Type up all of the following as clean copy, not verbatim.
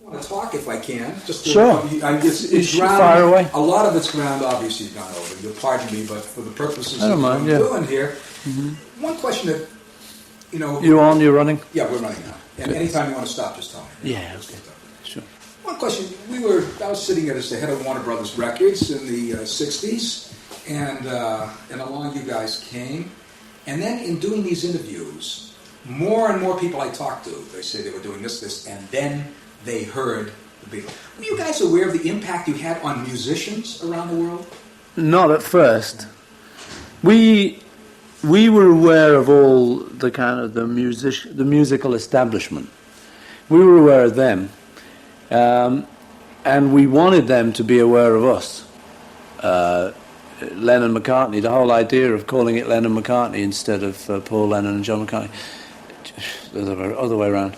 want to talk if I can. Just sure. It's ground, fire away. A lot of it's ground, obviously, you've gone over. You'll pardon me, but for the purposes of what I'm yeah. doing here, one question that, you know... You're running? Yeah, we're running now. And anytime you want to stop, just tell me. Yeah, okay. Sure. One question. I was sitting as the head of Warner Brothers Records in the 60s, and along you guys came. And then in doing these interviews, more and more people I talked to, they say they were doing this, and then they heard the Beatles. Were you guys aware of the impact you had on musicians around the world? Not at first. We were aware of all the kind of the musical establishment. We were aware of them, and we wanted them to be aware of us. Lennon McCartney, the whole idea of calling it Lennon McCartney instead of Paul Lennon and John McCartney, the other way around,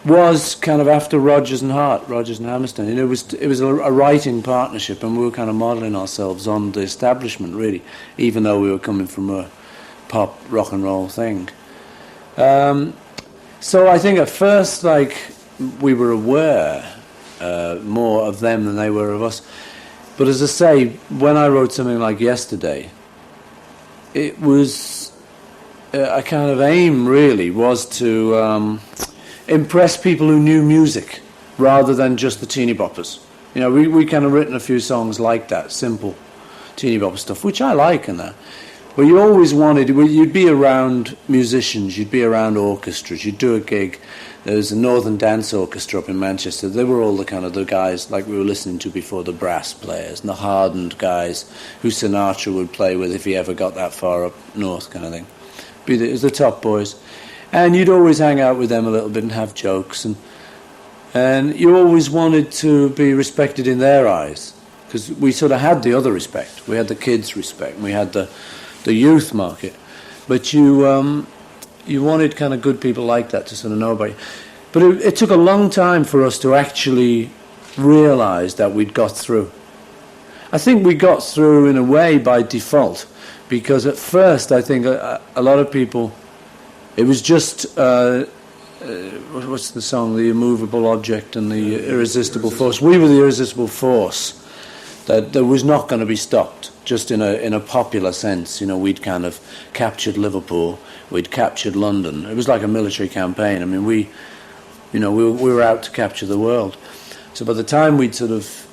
was kind of after Rodgers and Hammerstein. You know, it was a writing partnership, and we were kind of modelling ourselves on the establishment, really, even though we were coming from a pop rock and roll thing. So I think at first, like, we were aware more of them than they were of us. But as I say, when I wrote something like Yesterday, it was a kind of aim, really, was to impress people who knew music rather than just the teeny boppers. You know, we kind of written a few songs like that, simple teeny bopper stuff, which I like and that. But you always wanted, you'd be around musicians, you'd be around orchestras, you'd do a gig. There was a Northern Dance Orchestra up in Manchester. They were all the kind of the guys like we were listening to before, the brass players and the hardened guys who Sinatra would play with if he ever got that far up north, kind of thing. It was the top boys. And you'd always hang out with them a little bit and have jokes. And you always wanted to be respected in their eyes, because we sort of had the other respect. We had the kids' respect, and we had the youth market. But you wanted kind of good people like that to sort of know about you. But it took a long time for us to actually realise that we'd got through. I think we got through in a way by default, because at first I think a lot of people, it was just, what's the song, The Immovable Object and the Irresistible Force. We were the irresistible force that was not going to be stopped, just in a popular sense. You know, we'd kind of captured Liverpool, we'd captured London. It was like a military campaign. I mean, we were out to capture the world. So by the time we'd sort of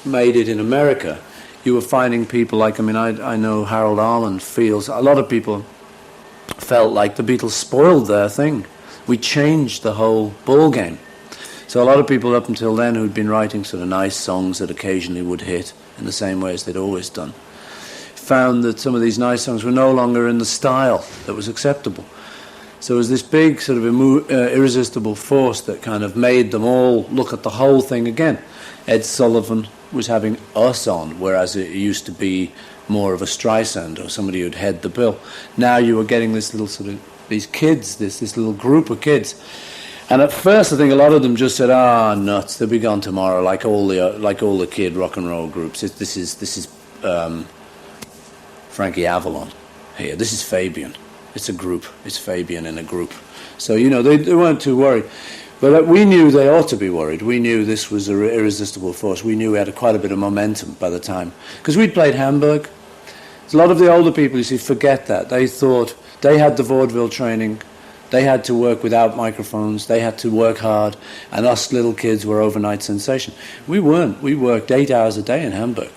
made it in America, you were finding people like, I mean, I know Harold Arlen feels, a lot of people felt like the Beatles spoiled their thing. We changed the whole ball game. So a lot of people up until then who'd been writing sort of nice songs that occasionally would hit in the same way as they'd always done, found that some of these nice songs were no longer in the style that was acceptable. So it was this big sort of irresistible force that kind of made them all look at the whole thing again. Ed Sullivan was having us on, whereas it used to be more of a Streisand or somebody who'd head the bill. Now you were getting this little sort of, these kids, this little group of kids. And at first I think a lot of them just said, nuts, they'll be gone tomorrow, like all the kid rock and roll groups. This is Frankie Avalon here. This is Fabian. It's a group. It's Fabian in a group. So, you know, they weren't too worried. But we knew they ought to be worried. We knew this was an irresistible force. We knew we had quite a bit of momentum by the time. Because we'd played Hamburg. A lot of the older people, you see, forget that. They thought they had the vaudeville training. They had to work without microphones. They had to work hard. And us little kids were overnight sensation. We weren't. We worked 8 hours a day in Hamburg.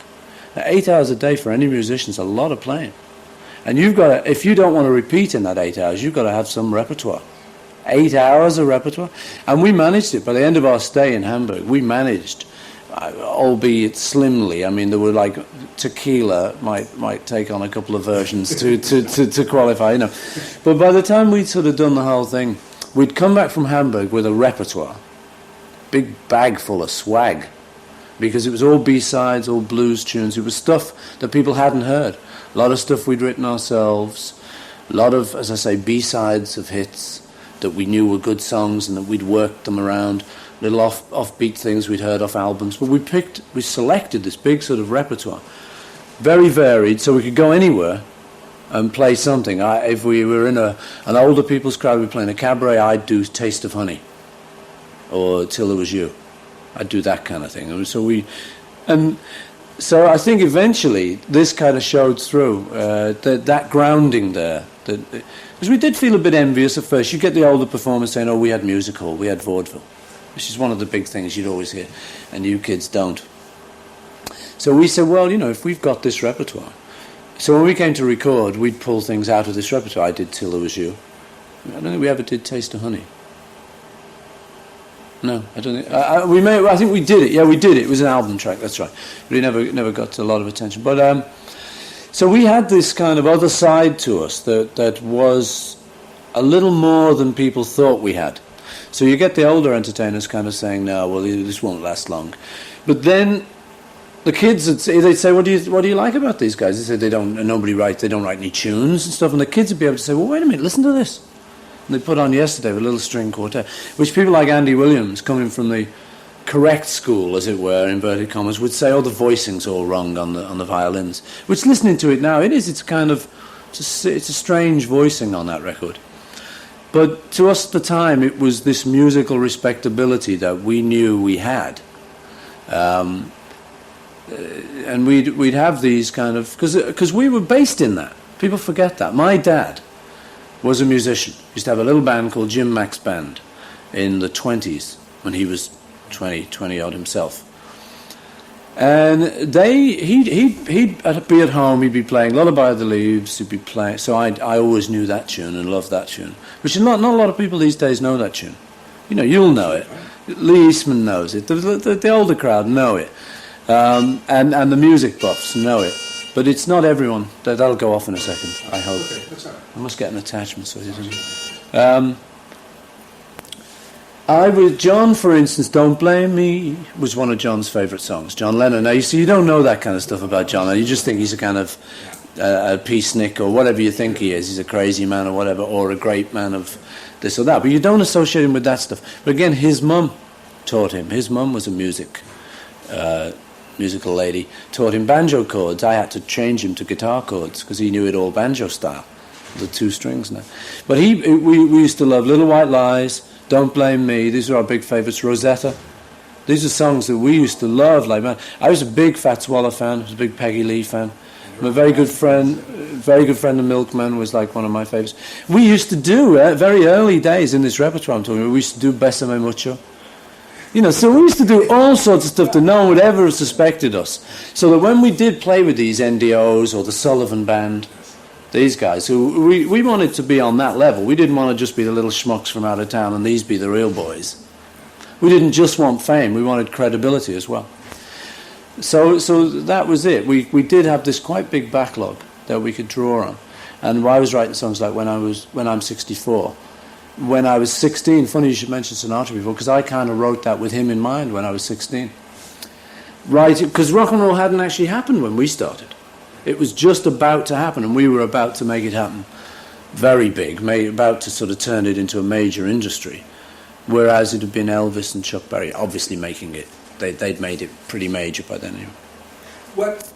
Now, 8 hours a day for any musician is a lot of playing. And you've got to, if you don't want to repeat in that 8 hours, you've got to have some repertoire. 8 hours of repertoire. And we managed it. By the end of our stay in Hamburg, we managed, albeit slimly. I mean, there were like tequila might take on a couple of versions to qualify, you know. But by the time we'd sort of done the whole thing, we'd come back from Hamburg with a repertoire. Big bag full of swag. Because it was all B-sides, all blues tunes. It was stuff that people hadn't heard. A lot of stuff we'd written ourselves. A lot of, as I say, B-sides of hits that we knew were good songs and that we'd worked them around, little offbeat things we'd heard off albums. But we selected this big sort of repertoire, very varied, so we could go anywhere and play something. If we were in an older people's crowd, we were playing a cabaret, I'd do Taste of Honey. or Till It Was You. I'd do that kind of thing. And so I think eventually this kind of showed through, that grounding there. Because we did feel a bit envious at first. You get the older performers saying, oh, we had music hall, we had vaudeville, which is one of the big things you'd always hear, and you kids don't. So we said, well, if we've got this repertoire. So when we came to record, we'd pull things out of this repertoire. I did Till It Was You. I don't think we ever did Taste of Honey. No, I don't think. I think we did it. Yeah, we did it. It was an album track. That's right. But it never got a lot of attention. But so we had this kind of other side to us that was a little more than people thought we had. So you get the older entertainers kind of saying, "No, well, this won't last long." But then the kids they'd say, "What do you like about these guys?" They said they don't write any tunes and stuff. And the kids would be able to say, "Well, wait a minute, listen to this." They put on yesterday a little string quartet, which people like Andy Williams, coming from the correct school, as it were, inverted commas, would say, oh, the voicing's all wrong on the violins. Which, listening to it now, it's a strange voicing on that record. But to us at the time, it was this musical respectability that we knew we had. And we'd have these kind of, because we were based in that. People forget that. My dad was a musician. He used to have a little band called Jim Mack's Band in the 20s when he was 20 odd himself. And he'd be at home, he'd be playing Lullaby of the Leaves, he'd be playing, so I always knew that tune and loved that tune, which not a lot of people these days know that tune. You'll know it. Lee Eastman knows it. The older crowd know it. And the music buffs know it. But it's not everyone. That'll go off in a second, I hope. Okay, that's all right. I must get an attachment so it doesn't. John, for instance, Don't Blame Me was one of John's favourite songs. John Lennon. Now, you don't know that kind of stuff about John. You just think he's a kind of a peacenik or whatever you think he is. He's a crazy man or whatever, or a great man of this or that. But you don't associate him with that stuff. But again, his mum taught him. His mum was a musical lady, taught him banjo chords. I had to change him to guitar chords because he knew it all banjo style, the two strings now. But we used to love Little White Lies, Don't Blame Me. These are our big favourites. Rosetta. These are songs that we used to love. Like, man, I was a big Fats Waller fan. I was a big Peggy Lee fan. My very good friend, the Milkman, was like one of my favourites. We used to do very early days in this repertoire. I'm talking about, we used to do Besame Mucho. So we used to do all sorts of stuff that no one would ever have suspected us. So that when we did play with these NDOs or the Sullivan Band, these guys, who we wanted to be on that level. We didn't want to just be the little schmucks from out of town and these be the real boys. We didn't just want fame, we wanted credibility as well. So that was it. We did have this quite big backlog that we could draw on. And I was writing songs like When I'm 64. When I was 16, funny you should mention Sinatra before, because I kind of wrote that with him in mind when I was 16. Right, because rock and roll hadn't actually happened when we started. It was just about to happen, and we were about to make it happen very big, about to sort of turn it into a major industry, whereas it had been Elvis and Chuck Berry obviously making it. They'd made it pretty major by then anyway. What,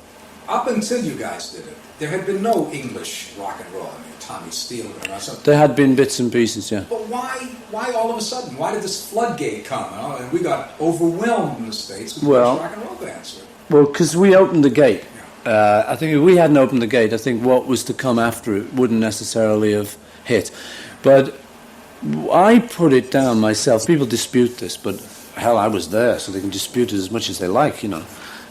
up until you guys did it, there had been no English rock and roll. I mean, Tommy Steele or something. There had been bits and pieces, yeah. But why all of a sudden? Why did this floodgate come? And we got overwhelmed in the States with rock and roll bands. Well, because we opened the gate. I think if we hadn't opened the gate, I think what was to come after it wouldn't necessarily have hit. But I put it down myself. People dispute this, but hell, I was there, so they can dispute it as much as they like,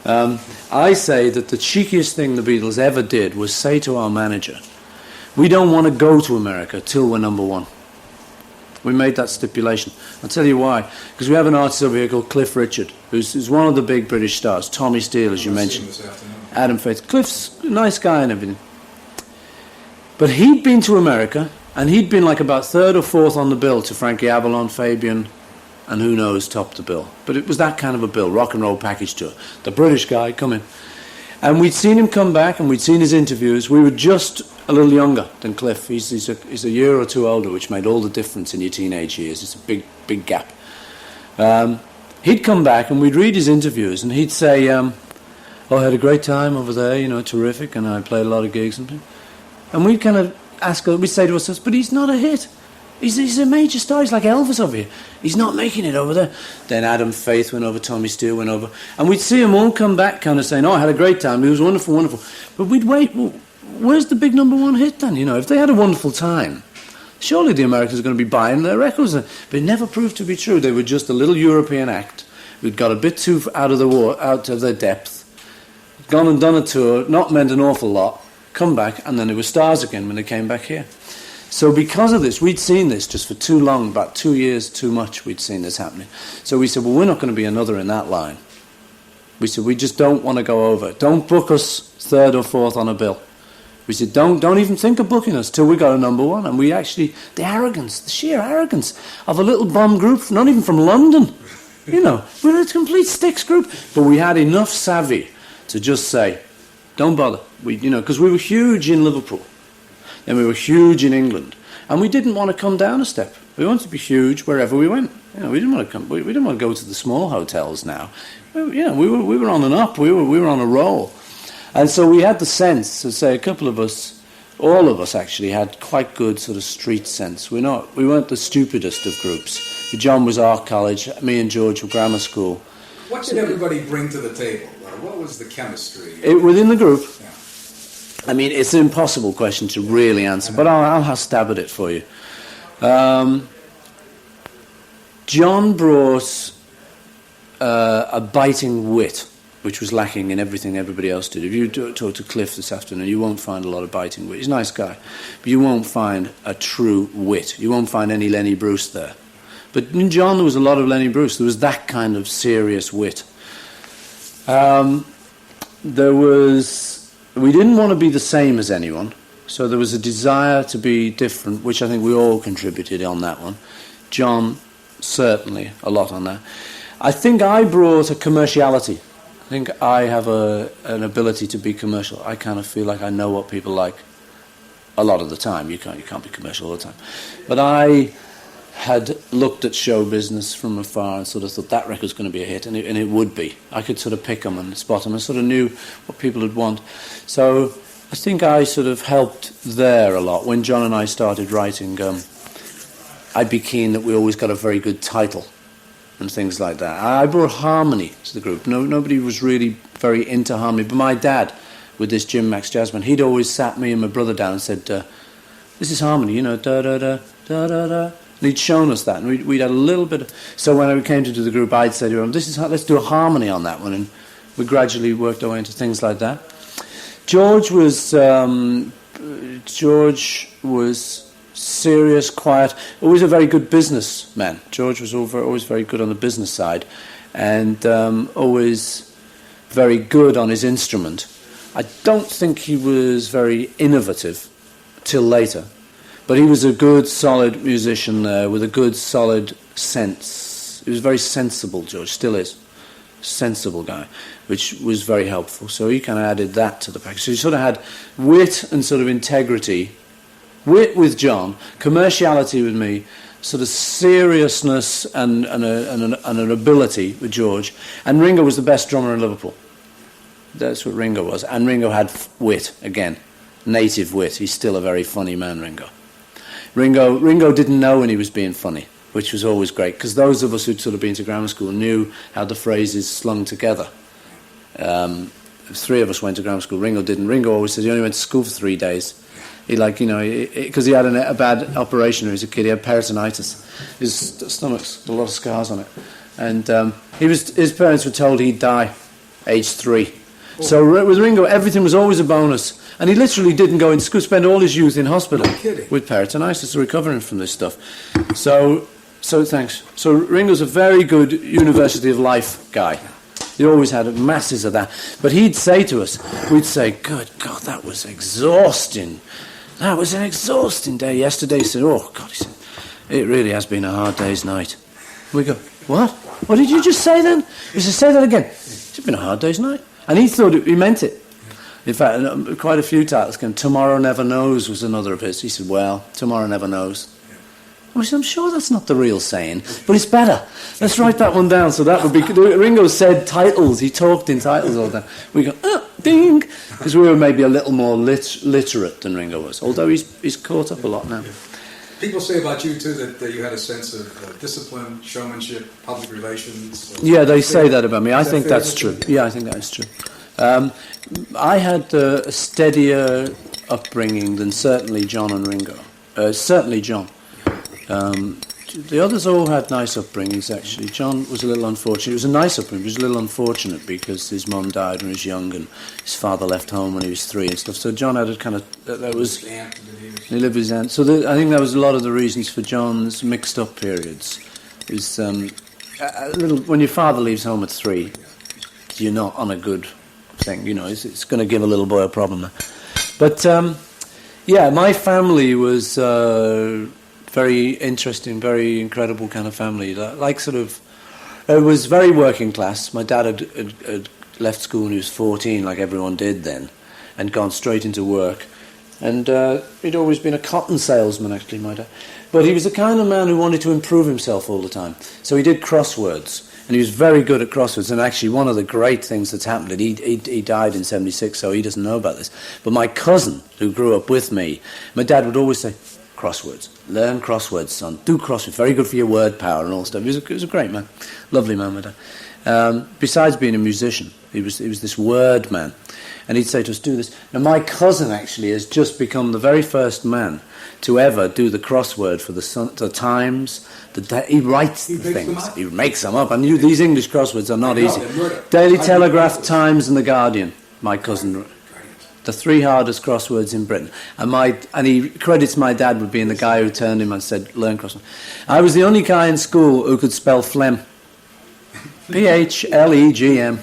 I say that the cheekiest thing the Beatles ever did was say to our manager, we don't want to go to America till we're number one. We made that stipulation. I'll tell you why. Because we have an artist over here called Cliff Richard, who's one of the big British stars. Tommy Steele, as you mentioned. Adam Faith. Cliff's a nice guy and everything. But he'd been to America, and he'd been like about third or fourth on the bill to Frankie Avalon, Fabian, and who knows, topped the bill. But it was that kind of a bill, rock and roll package tour. The British guy coming. And we'd seen him come back, and we'd seen his interviews. We were just a little younger than Cliff. He's a year or two older, which made all the difference in your teenage years. It's a big gap. He'd come back, and we'd read his interviews, and he'd say, I had a great time over there, terrific, and I played a lot of gigs and things. And we'd kind of we'd say to ourselves, but he's not a hit. He's a major star. He's like Elvis over here. He's not making it over there. Then Adam Faith went over, Tommy Steele went over. And we'd see them all come back kind of saying, oh, I had a great time. It was wonderful, wonderful. But we'd wait. Well, where's the big number one hit then? You know, if they had a wonderful time, surely the Americans are going to be buying their records. But it never proved to be true. They were just a little European act. We'd got a bit too out of their depth. Gone and done a tour, not meant an awful lot. Come back, and then they were stars again when they came back here. So because of this, we'd seen this just for too long, about 2 years too much we'd seen this happening. So we said, well, we're not going to be another in that line. We said, we just don't want to go over. Don't book us third or fourth on a bill. We said, don't even think of booking us till we got a number one. And we actually, the arrogance, the sheer arrogance of a little bomb group, not even from London. You know, we're a complete sticks group. But we had enough savvy to just say, don't bother. Because we were huge in Liverpool. And we were huge in England, and we didn't want to come down a step. We wanted to be huge wherever we went. We didn't want to come. We didn't want to go to the small hotels now. We were on and up. We were on a roll, and so we had the sense to say a couple of us, all of us actually had quite good sort of street sense. We weren't the stupidest of groups. John was art college. Me and George were grammar school. What did everybody bring to the table? What was the chemistry? Within the group. Yeah. I mean, it's an impossible question to really answer, but I'll have a stab at it for you. John brought a biting wit, which was lacking in everything everybody else did. If you talk to Cliff this afternoon, you won't find a lot of biting wit. He's a nice guy, but you won't find a true wit. You won't find any Lenny Bruce there. But in John, there was a lot of Lenny Bruce. There was that kind of serious wit. We didn't want to be the same as anyone, so there was a desire to be different, which I think we all contributed on that one. John, certainly, a lot on that. I think I brought a commerciality. I think I have an ability to be commercial. I kind of feel like I know what people like a lot of the time. You can't be commercial all the time. But I had looked at show business from afar and sort of thought that record's going to be a hit, and it would be. I could sort of pick them and spot them and sort of knew what people would want. So I think I sort of helped there a lot. When John and I started writing, I'd be keen that we always got a very good title and things like that. I brought harmony to the group. Nobody was really very into harmony, but my dad, with this Jim Max Jazzman, he'd always sat me and my brother down and said, this is harmony, da-da-da, da-da-da. And he'd shown us that, and we'd had a little bit of... So when we came to do the group, I'd say to him, let's do a harmony on that one, and we gradually worked our way into things like that. George was serious, quiet, always a very good businessman. George was always very good on the business side, and always very good on his instrument. I don't think he was very innovative till later. But he was a good, solid musician there with a good, solid sense. He was very sensible, George, still is. Sensible guy, which was very helpful. So he kind of added that to the package. So he sort of had wit and sort of integrity. Wit with John, commerciality with me, sort of seriousness and an ability with George. And Ringo was the best drummer in Liverpool. That's what Ringo was. And Ringo had wit, again, native wit. He's still a very funny man, Ringo. Ringo didn't know when he was being funny, which was always great, because those of us who'd sort of been to grammar school knew how the phrases slung together. 3 of us went to grammar school. Ringo didn't. Ringo always said he only went to school for 3 days. Because he had a bad operation when he was a kid. He had peritonitis. His stomach's got a lot of scars on it. And his parents were told he'd die, age 3. Oh. So with Ringo, everything was always a bonus. And he literally didn't go into school, spend all his youth in hospital with peritonitis, recovering from this stuff. So thanks. So Ringo's a very good University of Life guy. He always had masses of that. But he'd say to us, we'd say, good God, that was exhausting. That was an exhausting day yesterday. He said, oh, God, he said, it really has been a hard day's night. We go, what? What did you just say then? He said, say that again. It's been a hard day's night. And he thought he meant it. In fact, quite a few titles came. Tomorrow Never Knows was another of his. He said, well, tomorrow never knows. I said, I'm sure that's not the real saying, but it's better. Let's write that one down. So that would be... Ringo said titles. He talked in titles all the time. We go, ding, because we were maybe a little more literate than Ringo was, although he's caught up a lot now. People say about you too that you had a sense of discipline, showmanship, public relations. Yeah, they say that about me. I think fair that's to true. say? Yeah, I think that's true. I had a steadier upbringing than certainly John and Ringo. Certainly John. The others all had nice upbringings, actually. John was a little unfortunate. It was a nice upbringing. It was a little unfortunate because his mum died when he was young and his father left home when he was 3 and stuff. So John had a kind of... That was... He lived with his aunt. So I think that was a lot of the reasons for John's mixed-up periods. Is a little... When your father leaves home at 3, you're not on a good thing. You know, it's going to give a little boy a problem there. But, yeah, my family was... very interesting, very incredible kind of family. Like sort of, it was very working class. My dad had left school when he was 14, like everyone did then, and gone straight into work. And he'd always been a cotton salesman, actually, my dad. But he was the kind of man who wanted to improve himself all the time. So he did crosswords, and he was very good at crosswords. And actually, one of the great things that's happened, he died in 76, so he doesn't know about this. But my cousin, who grew up with me, my dad would always say, crosswords. Learn crosswords, son. Do crosswords. Very good for your word power and all stuff. He was a great man. Lovely man, my dad. Besides being a musician, he was this word man. And he'd say to us, do this. Now, my cousin actually has just become the very first man to ever do the crossword for the Times. He writes the things. He makes them up. And these English crosswords are not easy. Daily Telegraph, Times and The Guardian, my cousin wrote. The 3 hardest crosswords in Britain. And he credits my dad with being the guy who turned him and said, learn crosswords. I was the only guy in school who could spell phlegm. P-H-L-E-G-M.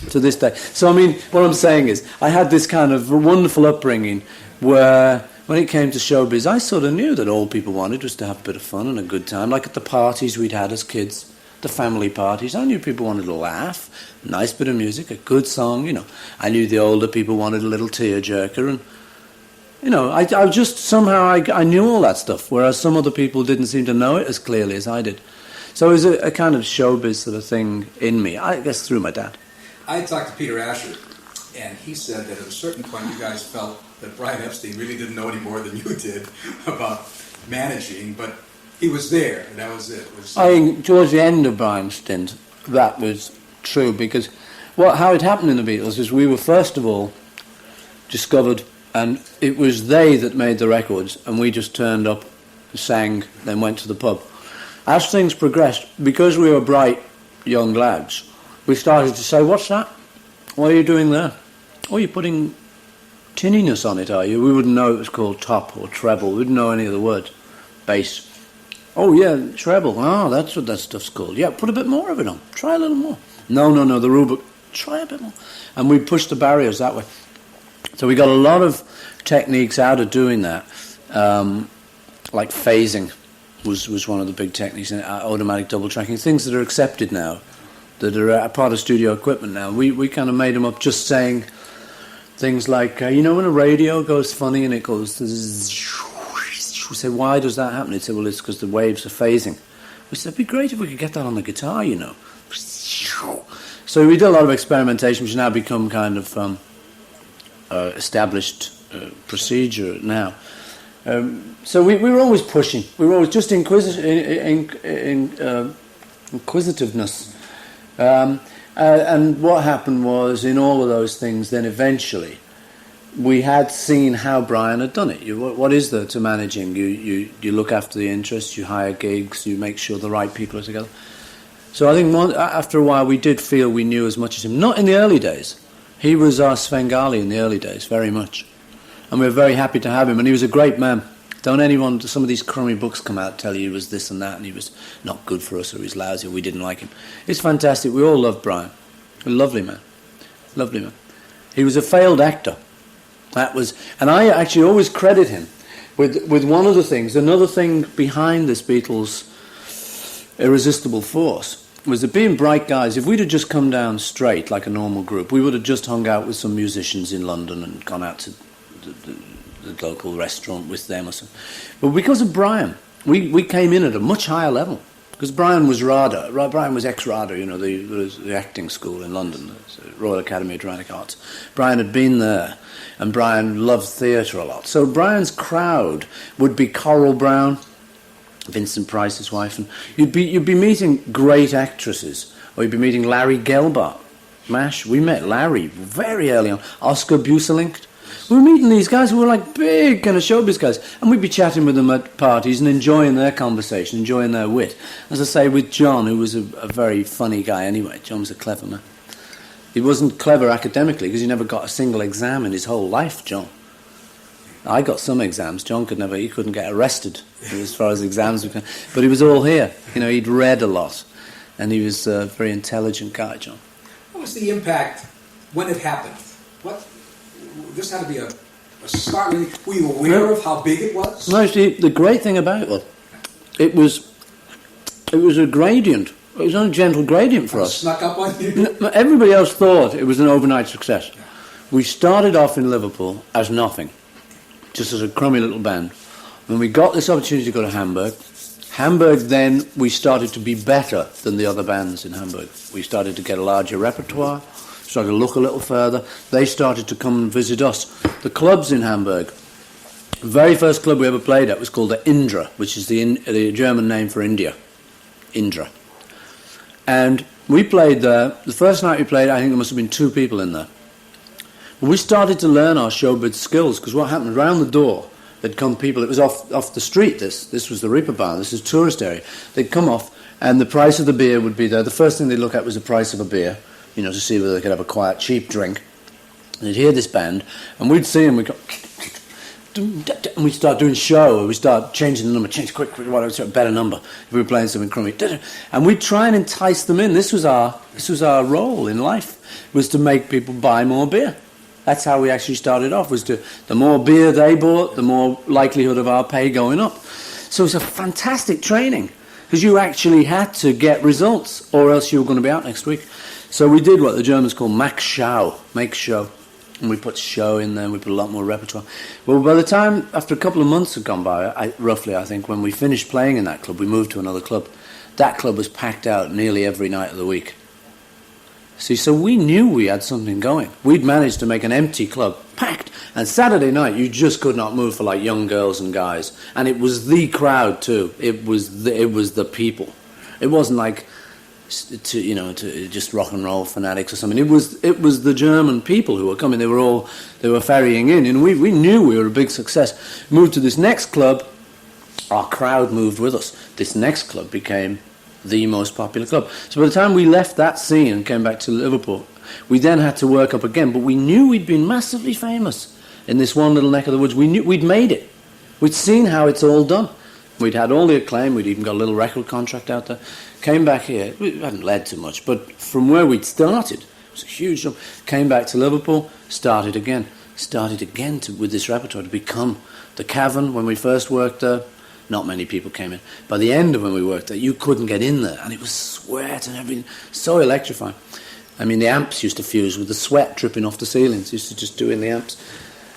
To this day. So, I mean, what I'm saying is, I had this kind of wonderful upbringing where, when it came to showbiz, I sort of knew that all people wanted was to have a bit of fun and a good time, like at the parties we'd had as kids. The family parties. I knew people wanted a laugh, a nice bit of music, a good song, you know. I knew the older people wanted a little tearjerker, and, you know, I just somehow I knew all that stuff, whereas some other people didn't seem to know it as clearly as I did. So it was a kind of showbiz sort of thing in me, I guess through my dad. I talked to Peter Asher, and he said that at a certain point you guys felt that Brian Epstein really didn't know any more than you did about managing, but he was there, and that was it. I think towards the end of Brian's stint, that was true, because how it happened in the Beatles is we were first of all discovered, and it was they that made the records, and we just turned up, sang, then went to the pub. As things progressed, because we were bright young lads, we started to say, what's that? What are you doing there? Oh, you're putting tinniness on it, are you? We wouldn't know it was called top or treble. We wouldn't know any of the words. Bass. Oh, yeah, treble. Oh, that's what that stuff's called. Yeah, put a bit more of it on. Try a little more. No, the rule book. Try a bit more. And we pushed the barriers that way. So we got a lot of techniques out of doing that. Like phasing was one of the big techniques, and automatic double tracking, things that are accepted now, that are a part of studio equipment now. We kind of made them up just saying things like, you know when a radio goes funny and it goes... We said, why does that happen? He said, well, it's because the waves are phasing. We said, it'd be great if we could get that on the guitar, you know. So we did a lot of experimentation, which has now become kind of established procedure now. So we were always pushing. We were always just inquisitiveness. And what happened was, in all of those things, then eventually, we had seen how Brian had done it. What is there to managing? You look after the interests, you hire gigs, you make sure the right people are together. So I think after a while we did feel we knew as much as him. Not in the early days. He was our Svengali in the early days, very much. And we were very happy to have him, and he was a great man. Some of these crummy books come out tell you he was this and that, and he was not good for us, or he was lousy, or we didn't like him. It's fantastic. We all loved Brian. A lovely man. Lovely man. He was a failed actor. And I actually always credit him with one of the things. Another thing behind this Beatles' irresistible force was that being bright guys, if we'd have just come down straight like a normal group, we would have just hung out with some musicians in London and gone out to the local restaurant with them or something. But because of Brian, we came in at a much higher level. Because Brian was RADA. Brian was ex-RADA, the acting school in London, the Royal Academy of Dramatic Arts. Brian had been there, and Brian loved theatre a lot. So Brian's crowd would be Coral Brown, Vincent Price's wife, and you'd be meeting great actresses, or you'd be meeting Larry Gelbart. MASH, we met Larry very early on. Oscar Buselink. We were meeting these guys who were like big kind of showbiz guys, and we'd be chatting with them at parties and enjoying their conversation, enjoying their wit. As I say, with John, who was a very funny guy anyway. John was a clever man. He wasn't clever academically because he never got a single exam in his whole life, John. I got some exams. John he couldn't get arrested as far as exams were concerned. But he was all here. He'd read a lot, and he was a very intelligent guy, John. What was the impact when it happened? This had to be a start. Were you aware of how big it was? No, the great thing about it was a gradient. It was on a gentle gradient for us. Snuck up on you? Everybody else thought it was an overnight success. We started off in Liverpool as nothing, just as a crummy little band. When we got this opportunity to go to Hamburg, then we started to be better than the other bands in Hamburg. We started to get a larger repertoire, started to look a little further. They started to come and visit us. The clubs in Hamburg, the very first club we ever played at was called the Indra, which is the German name for India. Indra. And we played there. The first night we played, I think there must have been 2 people in there. But we started to learn our showbiz skills, because what happened, around the door, there'd come people. It was off the street, this was the Reeperbahn, this is a tourist area. They'd come off, and the price of the beer would be there. The first thing they'd look at was the price of a beer, to see whether they could have a quiet, cheap drink. And they'd hear this band, and we'd see them, we'd go, and we'd start doing show, or we'd start changing the number, change quick, whatever, a better number, if we were playing something crummy. And we'd try and entice them in. This was our role in life, was to make people buy more beer. That's how we actually started off, the more beer they bought, the more likelihood of our pay going up. So it was a fantastic training, because you actually had to get results, or else you were going to be out next week. So we did what the Germans call make show. And we put show in there, and we put a lot more repertoire. Well, by the time, after a couple of months had gone by, roughly, I think, when we finished playing in that club, we moved to another club. That club was packed out nearly every night of the week. See, so we knew we had something going. We'd managed to make an empty club packed. And Saturday night, you just could not move for like young girls and guys. And it was the crowd too. It was the people. It wasn't like to just rock and roll fanatics or something. It was the German people who were coming. They were ferrying in, and we knew we were a big success. Moved to this next club. Our crowd moved with us. This next club became the most popular club. So by the time we left that scene and came back to Liverpool, we then had to work up again. But we knew we'd been massively famous in this one little neck of the woods. We knew we'd made it. We'd seen how it's all done. We'd had all the acclaim. We'd even got a little record contract out there. Came back here. We hadn't led to much, but from where we'd started, it was a huge jump. Came back to Liverpool, started again with this repertoire to become the Cavern. When we first worked there, not many people came in. By the end of when we worked there, you couldn't get in there, and it was sweat and everything, so electrifying. I mean, the amps used to fuse with the sweat dripping off the ceilings. Used to just do in the amps.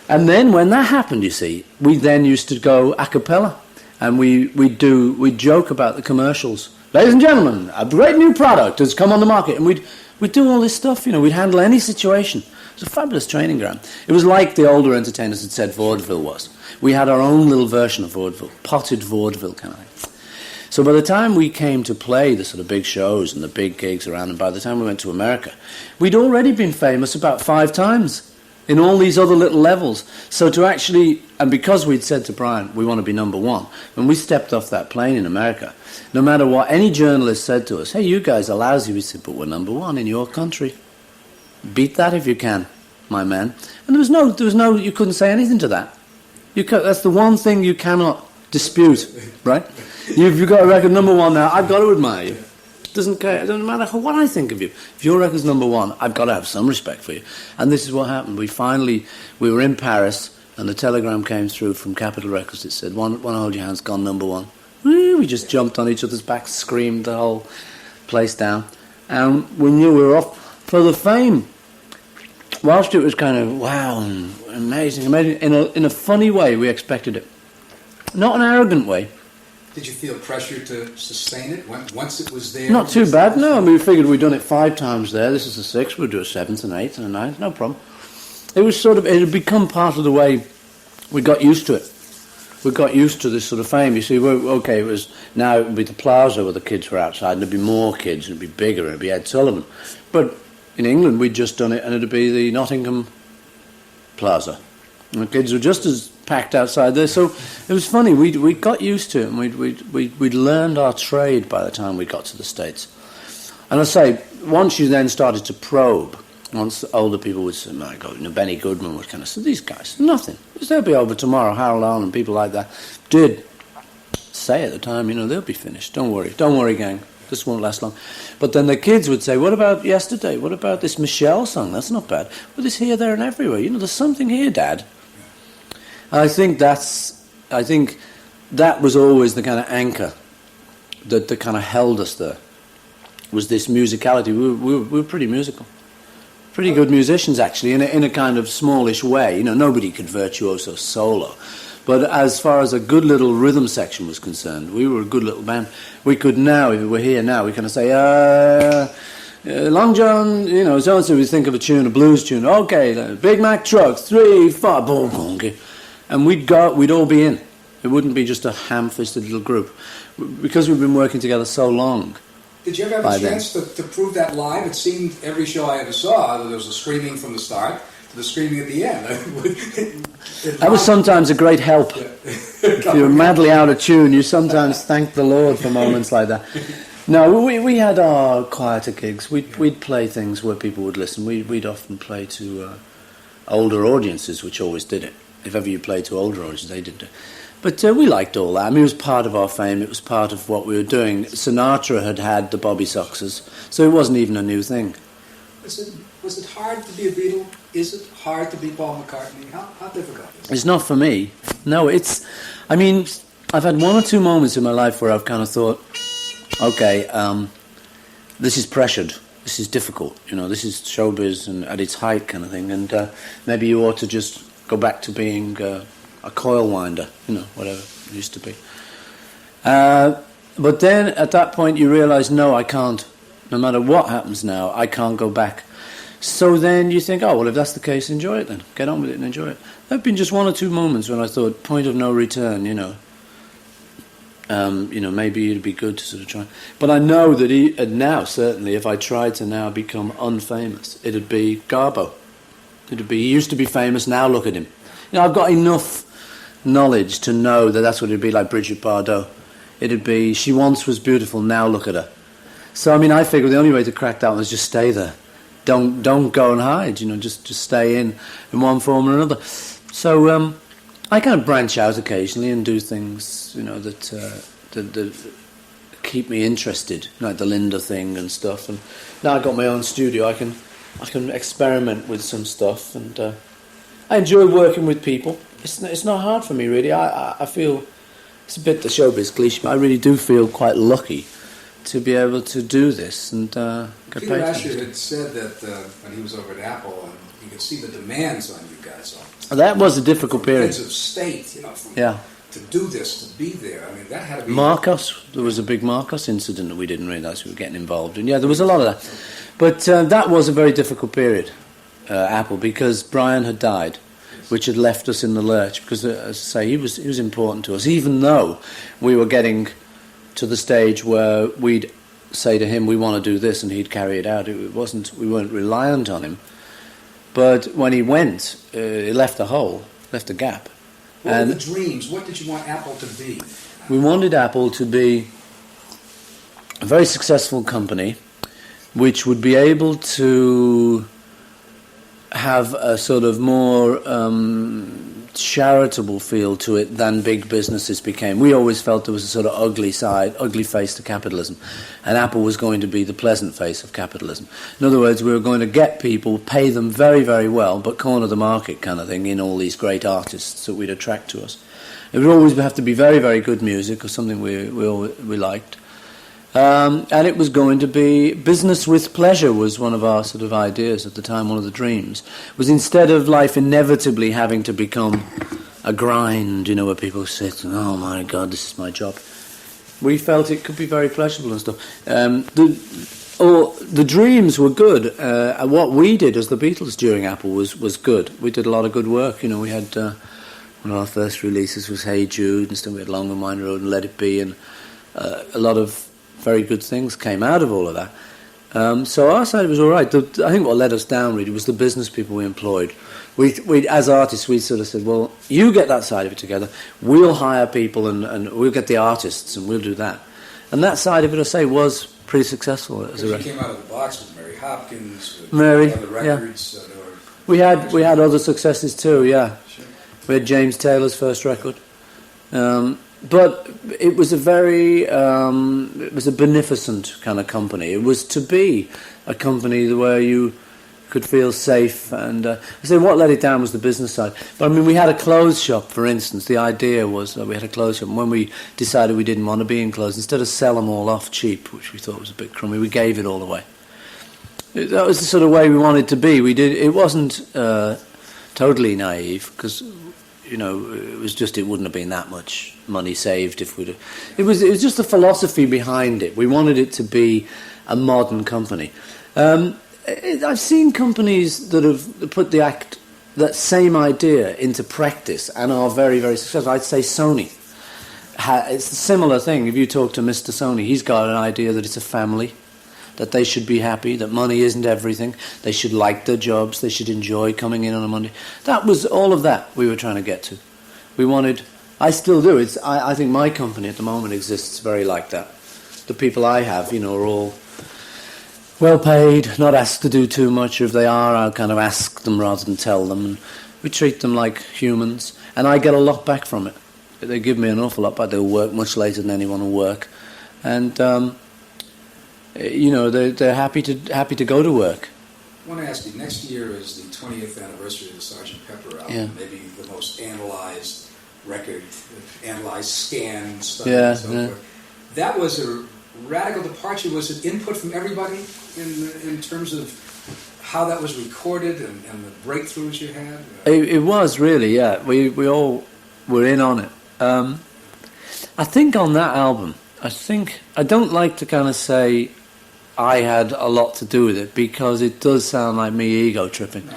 And then when that happened, you see, we then used to go a cappella, and we'd joke about the commercials. Ladies and gentlemen, a great new product has come on the market, and we'd do all this stuff. We'd handle any situation. It was a fabulous training ground. It was like the older entertainers had said vaudeville was. We had our own little version of vaudeville, potted vaudeville kind of thing. So by the time we came to play the sort of big shows and the big gigs around, and by the time we went to America, we'd already been famous about 5 times in all these other little levels. So to actually, and because we'd said to Brian, we want to be number one, when we stepped off that plane in America, no matter what any journalist said to us, hey, you guys are lousy, we said, but we're number one in your country. Beat that if you can, my man. And there was no, you couldn't say anything to that. That's the one thing you cannot dispute, right? You've got a record number one now, I've got to admire you. It doesn't matter what I think of you. If your record's number one, I've got to have some respect for you. And this is what happened. We were in Paris, and the telegram came through from Capitol Records. It said, "One Hold Your Hand's gone number one." Woo, we just jumped on each other's backs, screamed the whole place down. And we knew we were off for the fame. Whilst it was kind of, wow, amazing, in a funny way, we expected it. Not an arrogant way. Did you feel pressure to sustain it once it was there? Not too bad, no. I mean, we figured we'd done it 5 times there. This is the 6th. We'll do a 7th and 8th and a 9th, no problem. It was sort of, it had become part of the way we got used to it. We got used to this sort of fame. You see, okay, it was, now it would be the Plaza where the kids were outside, and there'd be more kids, and it'd be bigger, and it'd be Ed Sullivan. But in England, we'd just done it, and it'd be the Nottingham Plaza. And the kids were just as packed outside there. So it was funny. We got used to it, and we'd learned our trade by the time we got to the States. And I say, once you then started to probe, once the older people would say, my God, Benny Goodman would kind of say, these guys, nothing. They'll be over tomorrow. Harold Allen and people like that did say at the time, they'll be finished. Don't worry, gang. This won't last long. But then the kids would say, what about yesterday? What about this Michelle song? That's not bad. Well, it's here, there, and everywhere. There's something here, Dad. I think that was always the kind of anchor that kind of held us there, was this musicality. We were pretty musical. Pretty good musicians, actually, in a kind of smallish way. Nobody could virtuoso solo. But as far as a good little rhythm section was concerned, we were a good little band. We could now, if we were here now, we kind of say, Long John, so-and-so, we think of a blues tune. Okay, Big Mac truck, 3, 4, boom, and we'd all be in. It wouldn't be just a ham-fisted little group. Because we've been working together so long. Did you ever have a chance to prove that live? It seemed every show I ever saw, there was a screaming from the start to the screaming at the end. That was sometimes a great help. If you're madly out of tune, you sometimes thank the Lord for moments like that. No, we had our quieter gigs. We'd play things where people would listen. We'd often play to older audiences, which always did it. If ever you played to older audiences, they did it. But we liked all that. I mean, it was part of our fame. It was part of what we were doing. Sinatra had the Bobby Soxers, so it wasn't even a new thing. Was it hard to be a Beatle? Is it hard to be Paul McCartney? How difficult is it? It's not for me. No, I've had 1 or 2 moments in my life where I've kind of thought, okay, this is pressured. This is difficult. This is showbiz and at its height kind of thing. And maybe you ought to just go back to being a coil winder, whatever it used to be. But then at that point you realise, no, I can't. No matter what happens now, I can't go back. So then you think, oh, well, if that's the case, enjoy it then. Get on with it and enjoy it. There have been just 1 or 2 moments when I thought, point of no return, maybe it'd be good to sort of try. But I know that now, certainly, if I tried to now become unfamous, it'd be Garbo. He used to be famous, now look at him. I've got enough knowledge to know that that's what it'd be like Brigitte Bardot. It'd be, she once was beautiful, now look at her. So, I figured the only way to crack that one is just stay there. Don't go and hide, just stay in one form or another. So I kind of branch out occasionally and do things, that keep me interested, like the Linda thing and stuff. And now I've got my own studio, I can experiment with some stuff, and I enjoy working with people. It's not hard for me, really. I feel, it's a bit the showbiz cliche, but I really do feel quite lucky to be able to do this and get Peter paid. Asher had said that when he was over at Apple, and you could see the demands on you guys. That was a difficult period. Heads of state, to do this, to be there. That had to be... Marcos, there was a big Marcos incident that we didn't realise we were getting involved in. Yeah, there was a lot of that. But that was a very difficult period, Apple, because Brian had died, which had left us in the lurch, because, as I say, he was important to us, even though we were getting to the stage where we'd say to him, we want to do this, and he'd carry it out. We weren't reliant on him. But when he went, it left a hole, left a gap. What were the dreams? What did you want Apple to be? We wanted Apple to be a very successful company which would be able to have a sort of more charitable feel to it than big businesses became. We always felt there was a sort of ugly face to capitalism, and Apple was going to be the pleasant face of capitalism. In other words, we were going to get people, pay them very, very well, but corner the market kind of thing in all these great artists that we'd attract to us. It would always have to be very, very good music or something we liked. And it was going to be business with pleasure was one of our sort of ideas at the time, one of the dreams, was instead of life inevitably having to become a grind, where people sit and, oh my God, this is my job. We felt it could be very pleasurable and stuff. The dreams were good. And what we did as the Beatles during Apple was good. We did a lot of good work. We had one of our first releases was Hey Jude, and still we had Long and Winding Road and Let It Be, and a lot of very good things came out of all of that. So our side was all right. I think what let us down really was the business people we employed. We as artists, we sort of said, well, you get that side of it together. We'll hire people and we'll get the artists and we'll do that. And that side of it, I say, was pretty successful as a record. You came out of the box with Mary Hopkins, with Mary, other records. Yeah. We had other successes too, yeah. Sure. We had James Taylor's first record. But it was it was a beneficent kind of company. It was to be a company where you could feel safe. And I say what let it down was the business side. But I mean, we had a clothes shop, for instance. The idea was that we had a clothes shop. And when we decided we didn't want to be in clothes, instead of sell them all off cheap, which we thought was a bit crummy, we gave it all away. That was the sort of way we wanted to be. It wasn't totally naive, because it wouldn't have been that much money saved if we'd. It was just the philosophy behind it. We wanted it to be a modern company. I've seen companies that have put that same idea into practice and are very, very successful. I'd say Sony. It's a similar thing. If you talk to Mr. Sony, he's got an idea that it's a family, that they should be happy, that money isn't everything, they should like their jobs, they should enjoy coming in on a Monday. That was all of that we were trying to get to. I still do. I think my company at the moment exists very like that. The people I have, are all well paid, not asked to do too much. If they are, I'll kind of ask them rather than tell them. And we treat them like humans, and I get a lot back from it. They give me an awful lot back. They'll work much later than anyone will work. And they're happy to go to work. I want to ask you, next year is the 20th anniversary of the Sgt. Pepper album, yeah. Maybe the most analyzed record, analyzed, scanned stuff, yeah, and so yeah. forth. That was a radical departure. Was it input from everybody in terms of how that was recorded and the breakthroughs you had? It was really, yeah. We all were in on it. I think on that album, I don't like to kind of say I had a lot to do with it, because it does sound like me ego tripping. No,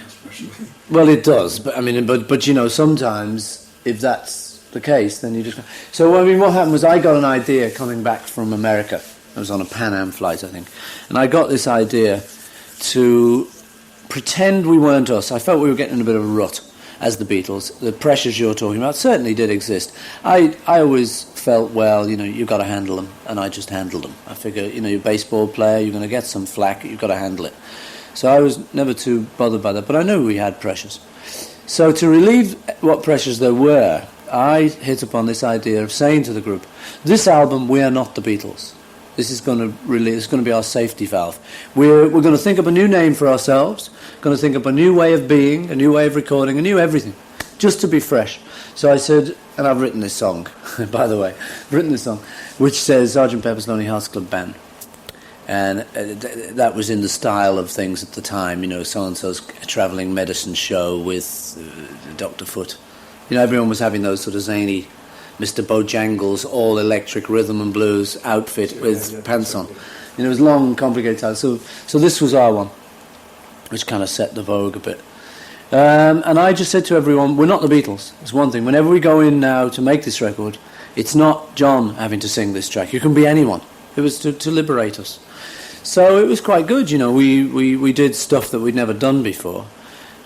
especially. Well, it does, but I mean, but sometimes if that's the case, then you just. So I mean, what happened was I got an idea coming back from America. I was on a Pan Am flight, I think, and I got this idea to pretend we weren't us. I felt we were getting in a bit of a rut as the Beatles. The pressures you're talking about certainly did exist. I always felt, well, you've got to handle them, and I just handled them. I figure, you're a baseball player, you're going to get some flack, you've got to handle it. So I was never too bothered by that, but I knew we had pressures. So to relieve what pressures there were, I hit upon this idea of saying to the group, this album, we are not the Beatles. This is going to be our safety valve. We're going to think up a new name for ourselves, going to think up a new way of being, a new way of recording, a new everything, just to be fresh. So I said, and I've written this song, by the way, which says Sgt. Pepper's Lonely Hearts Club Band. And that was in the style of things at the time, so-and-so's travelling medicine show with Dr. Foot. Everyone was having those sort of zany Mr. Bojangles all-electric rhythm and blues outfit with pants on. It was long, complicated titles. So this was our one, which kind of set the vogue a bit. And I just said to everyone, we're not the Beatles. It's one thing. Whenever we go in now to make this record, it's not John having to sing this track. You can be anyone. It was to liberate us. So it was quite good, We did stuff that we'd never done before.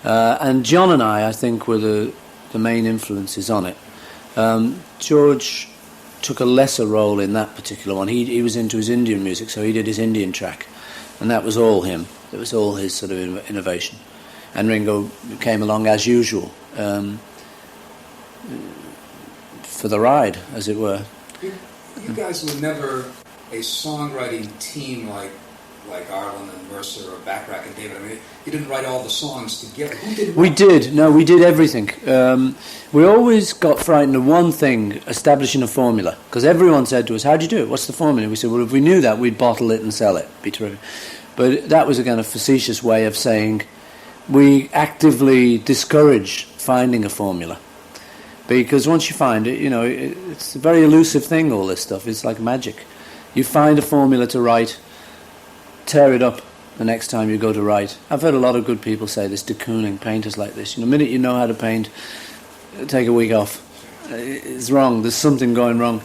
And John and I think, were the main influences on it. George took a lesser role in that particular one. He was into his Indian music, so he did his Indian track. And that was all him. It was all his sort of innovation. And Ringo came along as usual, for the ride, as it were. You guys were never a songwriting team like Arlen and Mercer or Bacharach and David. I mean, you didn't write all the songs together. Who did what? We did. No, we did everything. We always got frightened of one thing, establishing a formula. Because everyone said to us, how'd you do it? What's the formula? We said, well, if we knew that, we'd bottle it and sell it. Be terrific. But that was, again, a facetious way of saying we actively discouraged finding a formula. because once you find it, it's a very elusive thing, all this stuff. It's like magic. You find a formula to write, tear it up the next time you go to write. I've heard a lot of good people say this, de Kooning, painters like this. The minute you know how to paint, take a week off. It's wrong. There's something going wrong.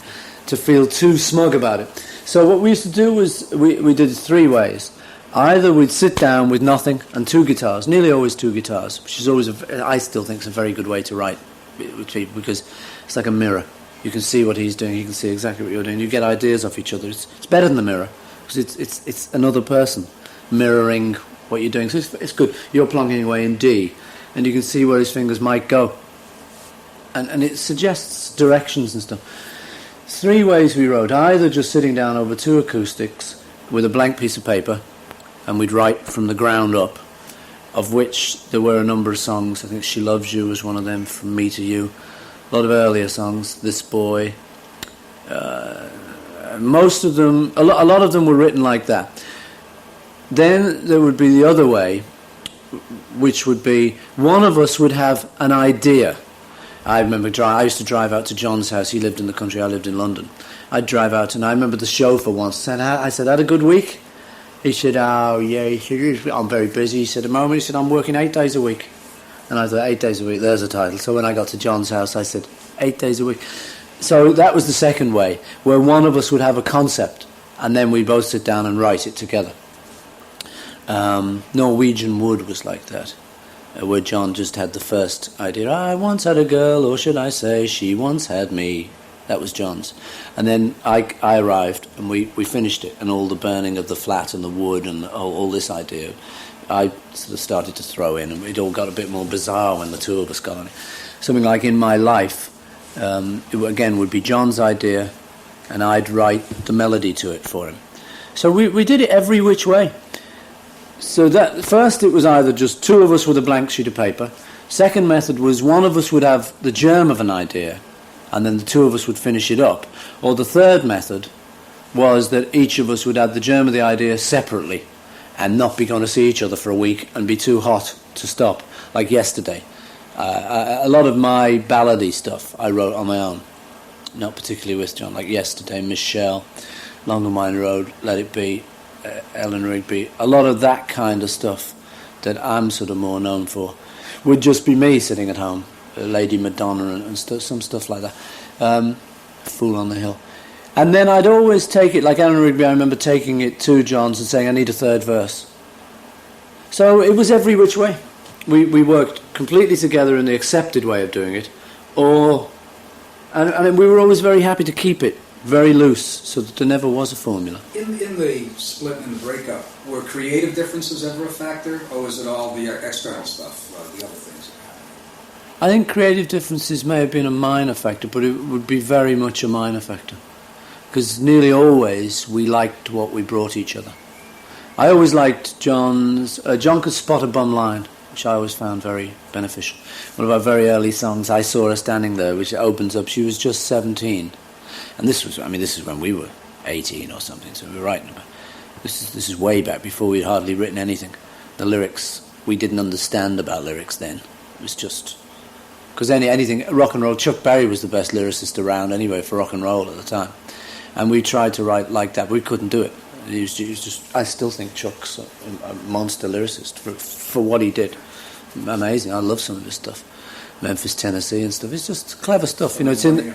To feel too smug about it. So what we used to do was, we did it 3 ways. Either we'd sit down with nothing and 2 guitars, nearly always 2 guitars, which is always, I still think, is a very good way to write with people, because it's like a mirror. You can see what he's doing, he can see exactly what you're doing. You get ideas off each other. It's better than the mirror, because it's another person mirroring what you're doing. So it's good. You're plonking away in D, and you can see where his fingers might go. And it suggests directions and stuff. 3 ways we wrote. Either just sitting down over 2 acoustics with a blank piece of paper, and we'd write from the ground up, of which there were a number of songs. I think She Loves You was one of them, From Me to You. A lot of earlier songs, This Boy. Most of them, a lot of them were written like that. Then there would be the other way, which would be one of us would have an idea. I remember I used to drive out to John's house. He lived in the country, I lived in London. I'd drive out, and I remember the chauffeur once said, I said, had a good week? He said, oh yeah, he said, I'm very busy. He said, at the moment, he said, I'm working 8 days a week. And I thought, 8 days a week, there's a title. So when I got to John's house, I said, 8 days a week. So that was the second way, where one of us would have a concept, and then we both sit down and write it together. Norwegian Wood was like that. Where John just had the first idea. I once had a girl, or should I say, she once had me. That was John's. And then I arrived, and we finished it, and all the burning of the flat and the wood and all this idea, I sort of started to throw in, and it all got a bit more bizarre when the 2 of us got on it. Something like In My Life, again, would be John's idea, and I'd write the melody to it for him. So we did it every which way. So that first it was either just 2 of us with a blank sheet of paper. Second method was one of us would have the germ of an idea, and then the 2 of us would finish it up. Or the third method was that each of us would have the germ of the idea separately, and not be going to see each other for a week and be too hot to stop, like Yesterday. A lot of my ballady stuff I wrote on my own, not particularly with John, like Yesterday, Michelle, Long and Mine Road, Let It Be, Ellen Rigby. A lot of that kind of stuff that I'm sort of more known for would just be me sitting at home, Lady Madonna and some stuff like that, Fool on the Hill. And then I'd always take it, like Ellen Rigby, I remember taking it to John's and saying, I need a third verse. So it was every which way. We worked completely together in the accepted way of doing it, and we were always very happy to keep it very loose, so that there never was a formula. In the split and the breakup, were creative differences ever a factor, or was it all the external stuff, the other things? I think creative differences may have been a minor factor, but it would be very much a minor factor, because nearly always we liked what we brought each other. I always liked John's. John could spot a bum line, which I always found very beneficial. One of our very early songs, I Saw Her Standing There, which opens up, she was just 17. And this is when we were 18 or something, so we were writing about. This is way back before we'd hardly written anything. The lyrics, we didn't understand about lyrics then. It was just because anything rock and roll. Chuck Berry was the best lyricist around anyway for rock and roll at the time, and we tried to write like that. We couldn't do it. He was just. I still think Chuck's a monster lyricist for what he did. Amazing. I love some of his stuff. Memphis, Tennessee, and stuff. It's just clever stuff. It's in.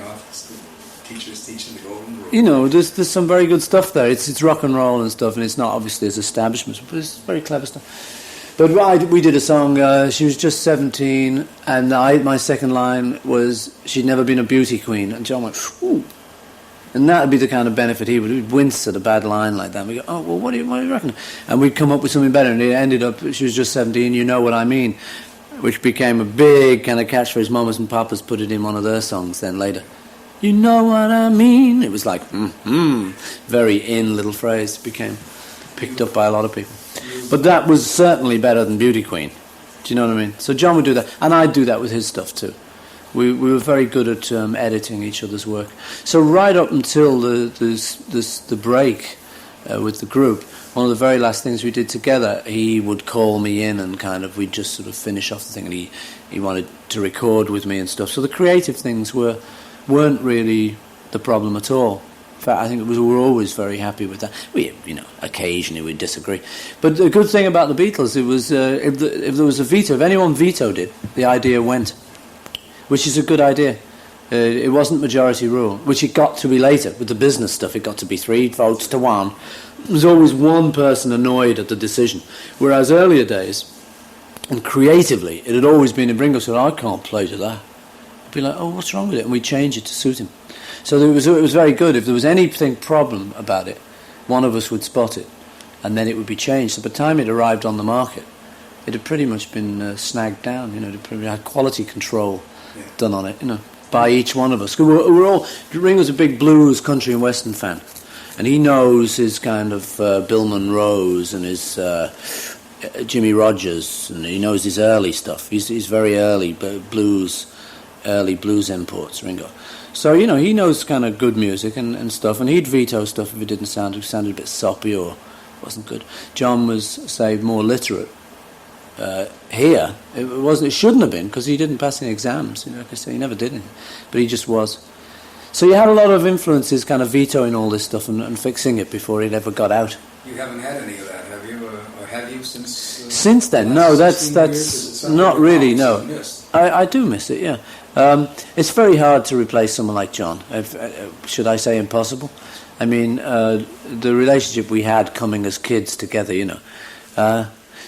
Teachers teaching the golden There's rule. some very good stuff there. It's rock and roll and stuff, and it's not obviously as establishments, but it's very clever stuff. But we did a song. She was just 17, and my second line was she'd never been a beauty queen, and John went, "Ooh," and that would be the kind of benefit he would. He'd wince at a bad line like that. And we go, "Oh well, what do you reckon?" And we'd come up with something better, and it ended up she was just 17. You know what I mean, which became a big kind of catchphrase. Mamas and Papas put it in one of their songs then later. You know what I mean? It was like, very in little phrase. It became picked up by a lot of people. But that was certainly better than Beauty Queen. Do you know what I mean? So John would do that, and I'd do that with his stuff too. We were very good at editing each other's work. So right up until the break with the group, one of the very last things we did together, he would call me in and we'd just sort of finish off the thing, and he wanted to record with me and stuff. So the creative things weren't really the problem at all. In fact, I think we were always very happy with that. Occasionally we'd disagree. But the good thing about the Beatles, it was if there was a veto, if anyone vetoed it, the idea went, which is a good idea. It wasn't majority rule, which it got to be later. With the business stuff, it got to be 3 votes to 1. There was always one person annoyed at the decision. Whereas earlier days, and creatively, it had always been, if Ringo said, I can't play to that. I'd be like, oh, what's wrong with it? And we'd change it to suit him. So it was very good. If there was anything problem about it, one of us would spot it, and then it would be changed. So by the time it arrived on the market, it had pretty much been snagged down. It pretty had quality control done on it, by each one of us. We're all, Ringo's a big blues, country and western fan, and he knows his kind of Bill Monroe's and his Jimmy Rogers, and he knows his early stuff. He's very early blues imports, Ringo. So, he knows kind of good music and stuff, and he'd veto stuff if it sounded a bit soppy or wasn't good. John was, say, more literate. Here, it shouldn't have been, because he didn't pass any exams, like I say, he never did anything, but he just was. So you had a lot of influences kind of vetoing all this stuff and fixing it before it ever got out. You haven't had any of that, have you? Or have you since... Since then, no, that's not really, no. I do miss it, yeah. It's very hard to replace someone like John. Should I say impossible? I mean, the relationship we had coming as kids together,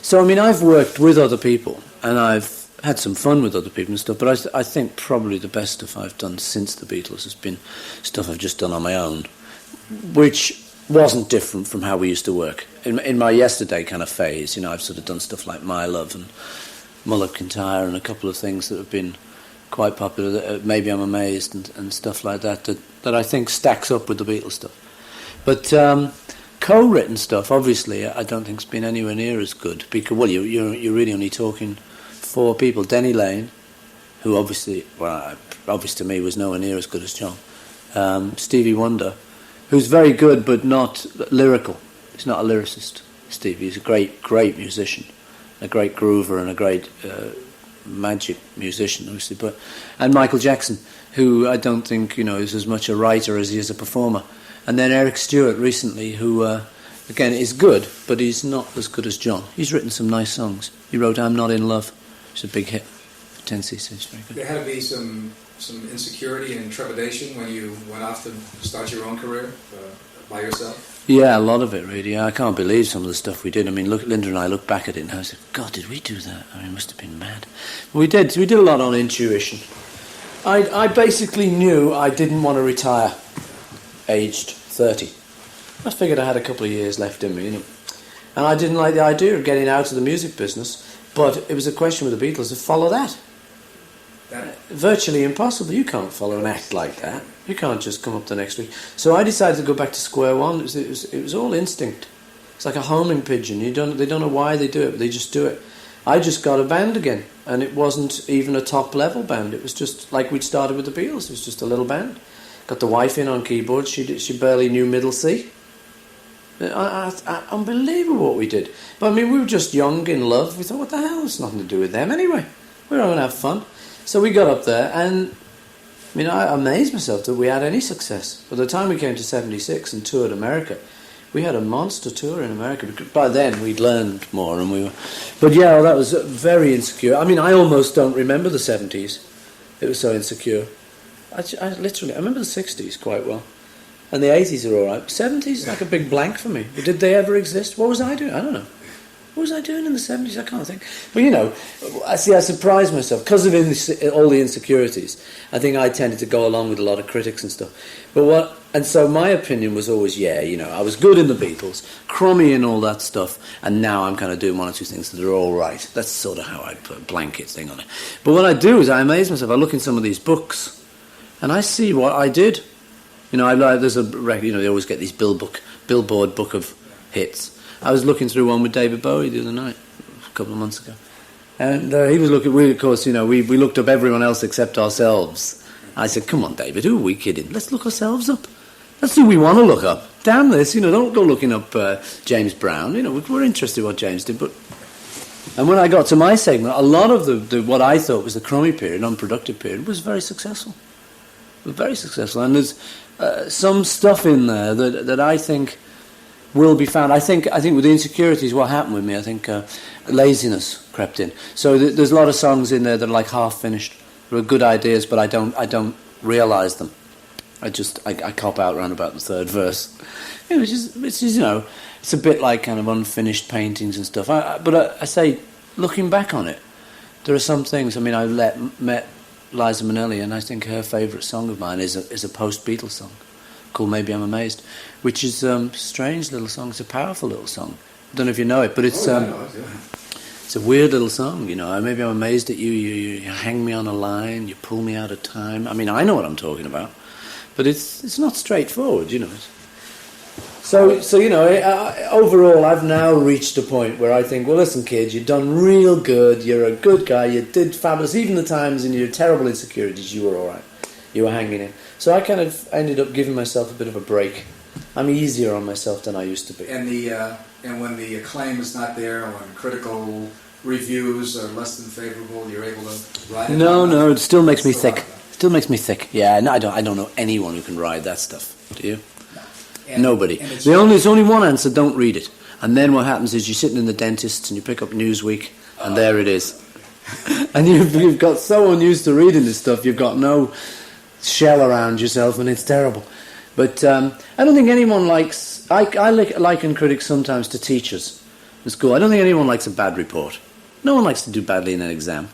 So, I mean, I've worked with other people, and I've had some fun with other people and stuff, but I think probably the best stuff I've done since the Beatles has been stuff I've just done on my own, which wasn't different from how we used to work. In my yesterday kind of phase, I've sort of done stuff like My Love and Mullard Kintyre and a couple of things that have been quite popular, Maybe I'm Amazed and stuff like that I think stacks up with the Beatles stuff. But co-written stuff, obviously, I don't think it's been anywhere near as good, because, well, you're really only talking 4 people. Denny Lane, who obviously to me was nowhere near as good as John. Stevie Wonder, who's very good but not lyrical. He's not a lyricist, Stevie. He's a great musician, a great groover and a great magic musician, obviously. And Michael Jackson, who I don't think is as much a writer as he is a performer. And then Eric Stewart recently, who again is good, but he's not as good as John. He's written some nice songs. He wrote "I'm Not in Love," which is a big hit for 10cc. It's very good. There had to be some insecurity and trepidation when you went off to start your own career by yourself. Yeah, a lot of it really. I can't believe some of the stuff we did. I mean, Linda and I look back at it and I said, God, did we do that? I mean, it must have been mad. But we did a lot on intuition. I basically knew I didn't want to retire aged 30. I figured I had a couple of years left in me, and I didn't like the idea of getting out of the music business, but it was a question with the Beatles to follow that. Virtually impossible. You can't follow an act like that. You can't just come up the next week. So I decided to go back to square one. It was all instinct. It's like a homing pigeon. They don't know why they do it, but they just do it. I just got a band again, and it wasn't even a top level band. It was just like we'd started with the Beatles. It was just a little band. Got the wife in on keyboards. She barely knew middle C. Unbelievable what we did. But I mean, we were just young, in love. We thought, what the hell? It's nothing to do with them anyway. We're going to have fun. So we got up there, and I mean, I amazed myself that we had any success. By the time we came to 76 and toured America, we had a monster tour in America. Because by then, we'd learned more, and we were... But yeah, that was very insecure. I mean, I almost don't remember the 70s. It was so insecure. I remember the 60s quite well. And the 80s are all right. 70s is like a big blank for me. Did they ever exist? What was I doing? I don't know. What was I doing in the 70s? I can't think. But, I surprised myself. Because of all the insecurities, I think I tended to go along with a lot of critics and stuff. And so my opinion was always, I was good in the Beatles, crummy in all that stuff, and now I'm kind of doing one or two things that are all right. That's sort of how I put a blanket thing on it. But what I do is I amaze myself. I look in some of these books, and I see what I did. There's a record, they always get these Billboard book of hits. I was looking through one with David Bowie the other night, a couple of months ago. And he was looking, we looked up everyone else except ourselves. I said, come on, David, who are we kidding? Let's look ourselves up. That's who we want to look up. Damn this, don't go looking up James Brown. We're interested in what James did, but... And when I got to my segment, a lot of the what I thought was the crummy period, unproductive period, was very successful. It was very successful. And there's some stuff in there that I think will be found. I think with the insecurities, what happened with me, I think laziness crept in. So there's a lot of songs in there that are like half finished. There are good ideas, but I don't realise them. I cop out around about the third verse. Which is it's a bit like kind of unfinished paintings and stuff. But I say, looking back on it, there are some things. I mean, I met Liza Minnelli, and I think her favourite song of mine is a post-Beatles song called "Maybe I'm Amazed," which is a strange little song. It's a powerful little song. I don't know if you know it, but it's it's a weird little song. Maybe I'm amazed at you. You hang me on a line. You pull me out of time. I mean, I know what I'm talking about, but it's not straightforward. So overall, I've now reached a point where I think, well, listen, kid, you've done real good. You're a good guy. You did fabulous. Even the times in your terrible insecurities, you were all right. You were hanging in. So I kind of ended up giving myself a bit of a break. I'm easier on myself than I used to be. And when the acclaim is not there, when critical reviews are less than favourable, you're able to ride it. No, it still makes me thick. Still makes me thick. Yeah, no, I don't know anyone who can ride that stuff. Do you? Nobody. There's only one answer: don't read it. And then what happens is you're sitting in the dentist and you pick up Newsweek, and there it is. And you've got so unused to reading this stuff, you've got no shell around yourself, and it's terrible. But I don't think anyone likes... I liken critics sometimes to teachers in school. I don't think anyone likes a bad report. No one likes to do badly in an exam.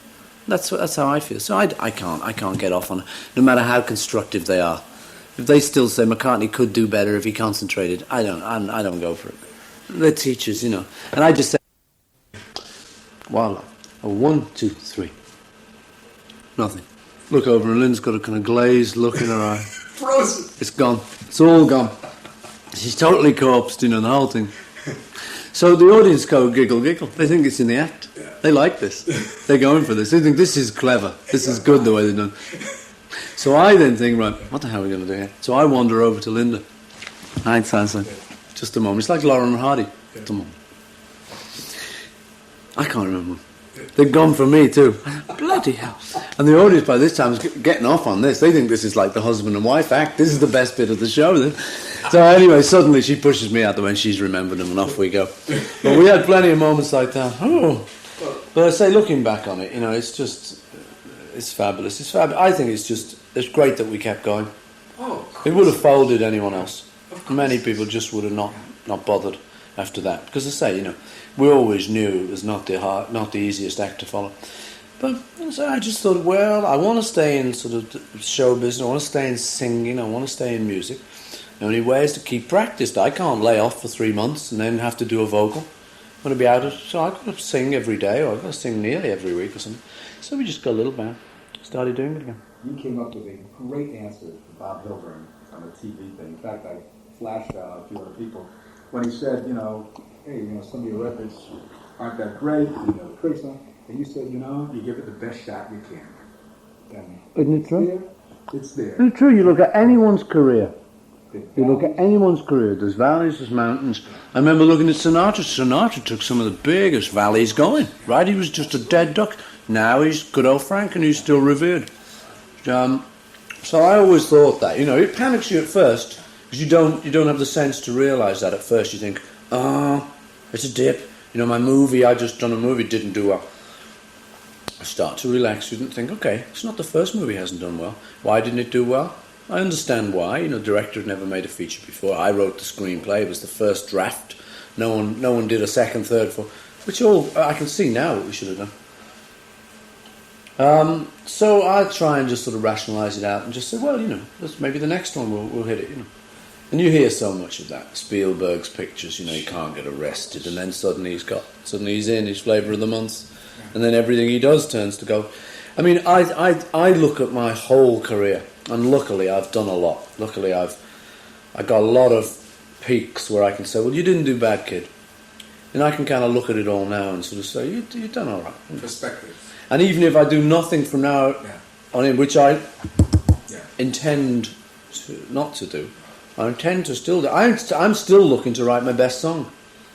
That's how I feel. So I can't get off on it, no matter how constructive they are. If they still say McCartney could do better if he concentrated, I don't go for it. They're teachers, And I just say, voila. 1, 2, 3. Nothing. Look over, and Lynn's got a kind of glazed look in her eye. Frozen. It's gone. It's all gone. She's totally corpsed, the whole thing. So the audience go giggle. They think it's in the act. Yeah. They like this. They're going for this. They think this is clever. This is good the way they've done. So I then think, right, what the hell are we going to do here? So I wander over to Linda. Just a moment. It's like Lauren and Hardy. Just a moment. I can't remember. They've gone from me too. Bloody hell. And the audience by this time is getting off on this. They think this is like the husband and wife act. This is the best bit of the show then. So anyway, suddenly she pushes me out the way and she's remembered them, and off we go. But we had plenty of moments like that. Oh. But I say, looking back on it, it's fabulous. I think it's great that we kept going. It would have folded anyone else. Many people just would have not bothered after that. Because I say, we always knew it was not the easiest act to follow. But so I just thought, well, I want to stay in sort of show business. I want to stay in singing. I want to stay in music. The only way is to keep practiced. I can't lay off for 3 months and then have to do a vocal. I'm going to be out of it. So I've got to sing every day, or I've got to sing nearly every week or something. So we just got a little band. Started doing it again. You came up with a great answer to Bob Hilburn on the TV thing. In fact, I flashed out a few other people when he said, hey, some of your records aren't that great, the critics aren't. And you said, you give it the best shot you can. And isn't it true? It's there. Isn't it true? You look at anyone's career. There's valleys, there's mountains. I remember looking at Sinatra. Sinatra took some of the biggest valleys going, right? He was just a dead duck. Now he's good old Frank, and he's still revered. So I always thought that, it panics you at first, because you don't have the sense to realise that at first. You think, it's a dip. I just done a movie, didn't do well. I start to relax. You think, okay, it's not the first movie hasn't done well. Why didn't it do well? I understand why. Director had never made a feature before. I wrote the screenplay. It was the first draft. No one did a second, third, fourth. Which I can see now what we should have done. So I try and just sort of rationalise it out and just say, well, maybe the next one we'll hit it. And you hear so much of that. Spielberg's pictures, he can't get arrested, and then suddenly he's in his flavour of the month, and then everything he does turns to go. I mean, I look at my whole career, and luckily I've done a lot. Luckily I got a lot of peaks where I can say, well, you didn't do bad, kid. And I can kind of look at it all now and sort of say, you've done all right. Perspective. And even if I do nothing from now on in, which I intend not to do, I intend to still do. I'm still looking to write my best song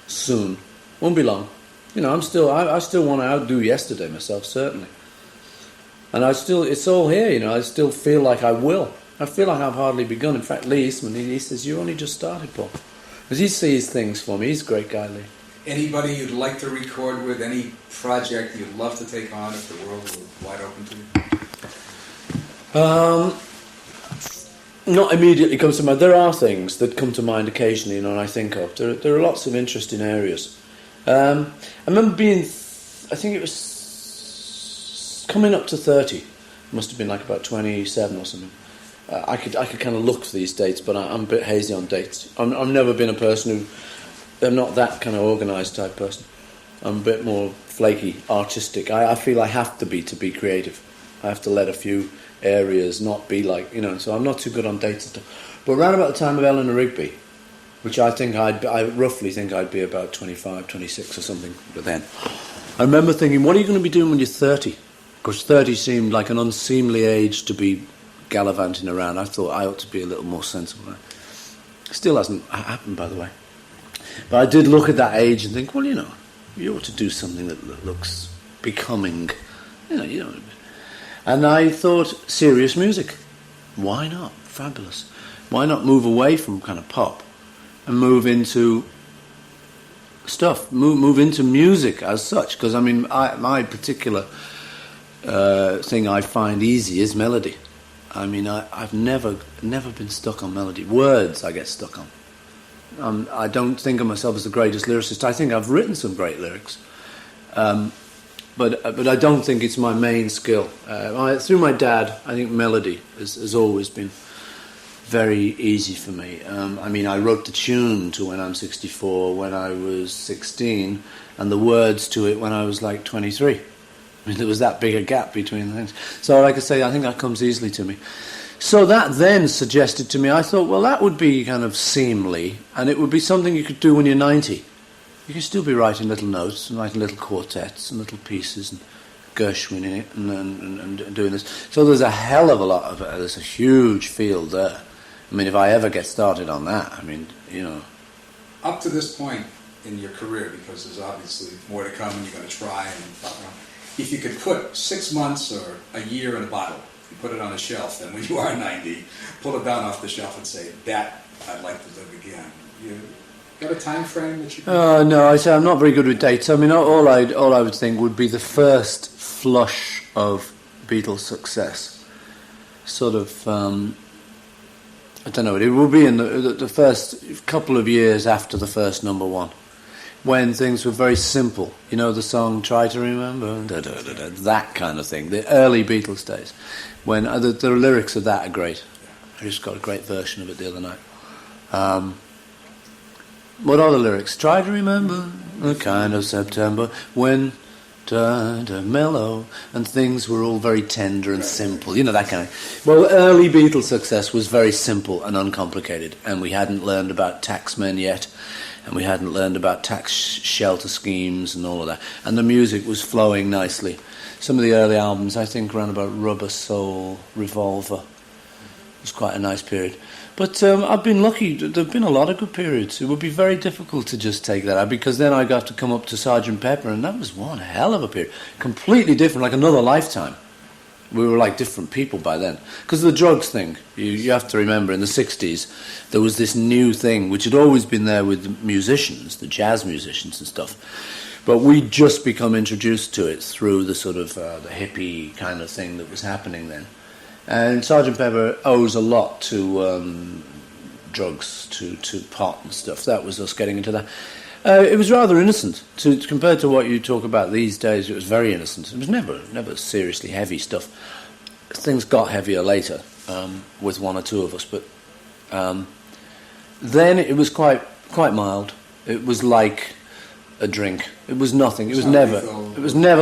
soon. Won't be long. You know, I still want to outdo yesterday myself, certainly. And it's all here, you know, I still feel like I will. I feel like I've hardly begun. In fact, Lee Eastman, he says, you only just started, Paul. Because he sees things for me. He's a great guy, Lee. Anybody you'd like to record with, any project you'd love to take on if the world were wide open to you? Not immediately comes to mind. There are things that come to mind occasionally, you know, and I think of. There are lots of interesting areas. I remember I think it was coming up to 30. It must have been like about 27 or something. I could kind of look for these dates, but I'm a bit hazy on dates. I've never been a person who... I'm not that kind of organised type person. I'm a bit more flaky, artistic. I feel I have to be creative. I have to let a few areas not be like, you know, so I'm not too good on dates and stuff. But around about the time of Eleanor Rigby, which I roughly think I'd be about 25, 26 or something, but then I remember thinking, what are you going to be doing when you're 30? Because 30 seemed like an unseemly age to be gallivanting around. I thought I ought to be a little more sensible. Still hasn't happened, by the way. But I did look at that age and think, well, you know, you ought to do something that looks becoming, you know. And I thought, serious music. Why not? Fabulous. Why not move away from kind of pop and move into stuff, move into music as such? Because, I mean, my particular thing I find easy is melody. I mean, I've never been stuck on melody. Words I get stuck on. I don't think of myself as the greatest lyricist. I think I've written some great lyrics, but I don't think it's my main skill. Through my dad, I think melody has always been very easy for me. I mean, I wrote the tune to When I'm 64 when I was 16, and the words to it when I was like 23. I mean, there was that big a gap between the things. So, like I say, I think that comes easily to me. So that then suggested to me, I thought, well, that would be kind of seemly, and it would be something you could do when you're 90. You can still be writing little notes and writing little quartets and little pieces and Gershwin in it and doing this. So there's a hell of a lot of there's a huge field there. I mean, if I ever get started on that, I mean, you know. Up to this point in your career, because there's obviously more to come and you're going to try, and if you could put 6 months or a year in a bottle, you put it on a shelf, then when you are 90, pull it down off the shelf and say, that I'd like to live again. You got a time frame that you can... No, I'm not very good with dates. I mean, all I would think would be the first flush of Beatles success. Sort of, I don't know, it will be in the first couple of years after the first number one, when things were very simple. You know the song Try to Remember? Da, da, da, da, that kind of thing. The early Beatles days. When the lyrics of that are great. I just got a great version of it the other night. What are the lyrics? Try to remember the kind of September when mellow and things were all very tender and simple. You know, that kind of... Well, early Beatles success was very simple and uncomplicated, and we hadn't learned about taxmen yet, and we hadn't learned about tax shelter schemes and all of that. And the music was flowing nicely. Some of the early albums, I think, around about Rubber Soul, Revolver, it was quite a nice period. But I've been lucky. There have been a lot of good periods. It would be very difficult to just take that out, because then I got to come up to Sgt. Pepper, and that was one hell of a period. Completely different, like another lifetime. We were like different people by then. Because of the drugs thing, you have to remember, in the 60s, there was this new thing, which had always been there with the musicians, the jazz musicians and stuff. But we'd just become introduced to it through the sort of the hippie kind of thing that was happening then. And Sgt. Pepper owes a lot to drugs, to pot and stuff. That was us getting into that. It was rather innocent. Compared to what you talk about these days, it was very innocent. It was never seriously heavy stuff. Things got heavier later with one or two of us, but then it was quite mild. It was like a drink. It was nothing. It was never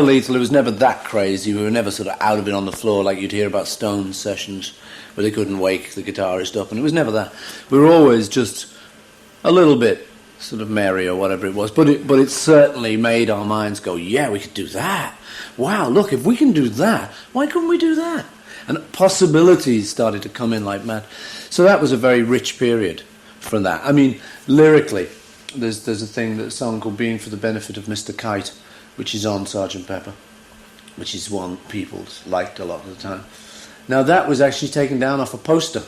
lethal. It was never that crazy. We were never sort of out of it on the floor like you'd hear about Stones sessions where they couldn't wake the guitarist up, and it was never that. We were always just a little bit sort of merry or whatever it was, but it certainly made our minds go, yeah, we could do that. Wow, look, if we can do that, why couldn't we do that? And possibilities started to come in like mad. So that was a very rich period. for that. I mean, lyrically, there's a song called "Being for the Benefit of Mr. Kite," which is on Sgt. Pepper, which is one people liked a lot of the time. Now that was actually taken down off a poster,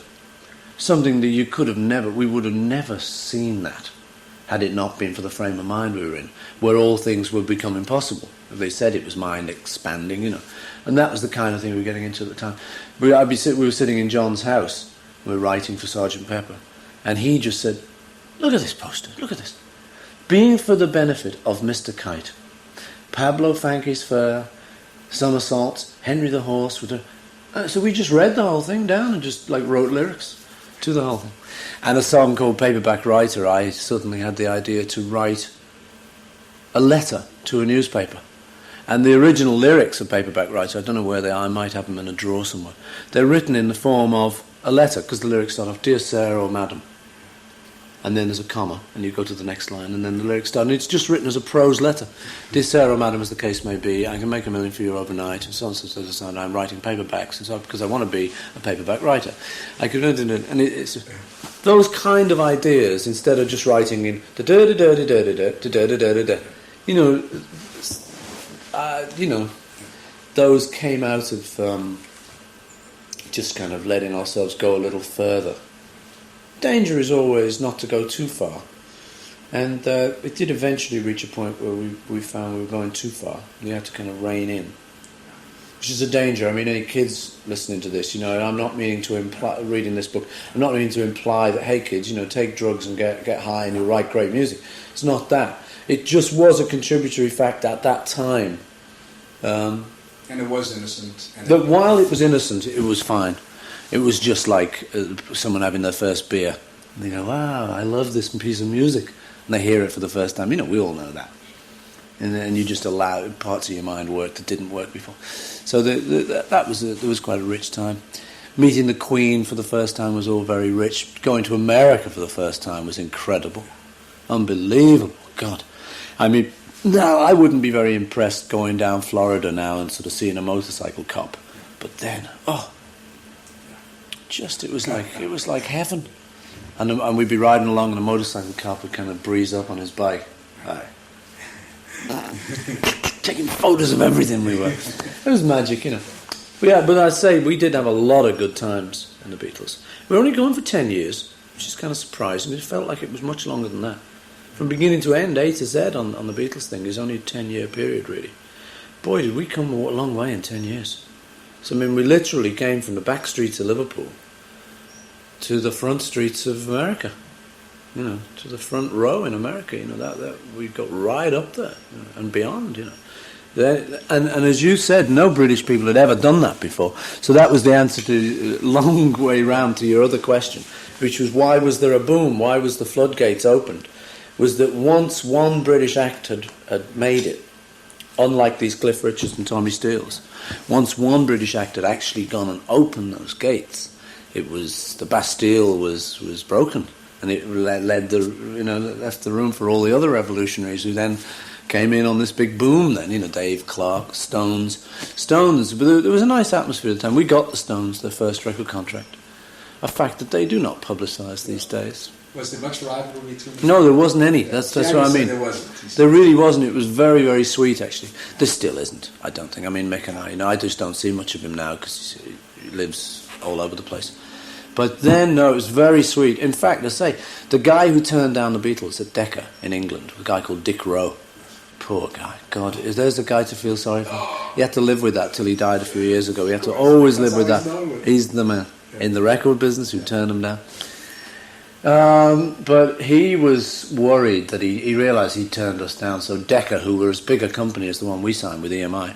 something that we would have never seen that had it not been for the frame of mind we were in, where all things were becoming possible. They said it was mind expanding, and that was the kind of thing we were getting into at the time. We were sitting in John's house, we were writing for Sgt. Pepper, and he just said, "Look at this poster, look at this. Being for the benefit of Mr. Kite, Pablo Fanke's Fur, Somersaults, Henry the Horse." So we just read the whole thing down and just wrote lyrics to the whole thing. And a song called Paperback Writer, I suddenly had the idea to write a letter to a newspaper. And the original lyrics of Paperback Writer, I don't know where they are, I might have them in a drawer somewhere. They're written in the form of a letter, because the lyrics start off, "Dear Sir or Madam." And then there's a comma, and you go to the next line, and then the lyrics start. And it's just written as a prose letter. "Dear Sir or Madam, as the case may be, I can make $1 million for you overnight, and so on, so on, I'm writing paperbacks, and so because I want to be a paperback writer. I could, and it's those kind of ideas, instead of just writing in those came out of just kind of letting ourselves go a little further. Danger is always not to go too far, and it did eventually reach a point where we found we were going too far. We had to kind of rein in, which is a danger. I mean, any kids listening to this, and I'm not meaning to imply, reading this book, I'm not meaning to imply that, hey kids, take drugs and get high and you'll write great music. It's not that. It just was a contributory fact at that time. And it was innocent. But while it was innocent, it was fine. It was just like someone having their first beer. And they go, "Wow, I love this piece of music." And they hear it for the first time. We all know that. And then you just allow parts of your mind work that didn't work before. So that was quite a rich time. Meeting the Queen for the first time was all very rich. Going to America for the first time was incredible. Unbelievable. God. I mean, now I wouldn't be very impressed going down Florida now and sort of seeing a motorcycle cop. But then, it was like heaven. And we'd be riding along and a motorcycle cop would kind of breeze up on his bike. Taking photos of everything we were. It was magic, But I'd say we did have a lot of good times in the Beatles. We were only going for 10 years, which is kind of surprising. It felt like it was much longer than that. From beginning to end, A to Z on the Beatles thing is only a 10-year period, really. Boy, did we come a long way in 10 years. So, we literally came from the back streets of Liverpool to the front streets of America, to the front row in America, that we got right up there, and beyond, And as you said, no British people had ever done that before. So that was the answer to long way round to your other question, which was, why was there a boom? Why was the floodgates opened? Was that once one British act had made it, unlike these Cliff Richards and Tommy Steeles, once one British act had actually gone and opened those gates, the Bastille was broken, and it left the room for all the other revolutionaries who then came in on this big boom. Then Dave Clark, Stones. But there was a nice atmosphere at the time. We got the Stones their first record contract, a fact that they do not publicise these days. Was there much rivalry between them? No, there wasn't any. That's what I mean. There wasn't. There really wasn't. It was very, very sweet, actually. There still isn't, I don't think. Mick and I just don't see much of him now because he lives all over the place. But then, no, it was very sweet. In fact, I say, the guy who turned down the Beatles at Decca in England, a guy called Dick Rowe, poor guy. God, there's a guy to feel sorry for. He had to live with that till he died a few years ago. He had to always live with that. He's the man in the record business who turned him down. But he was worried that he realised he turned us down. So Decca, who were as big a company as the one we signed with EMI,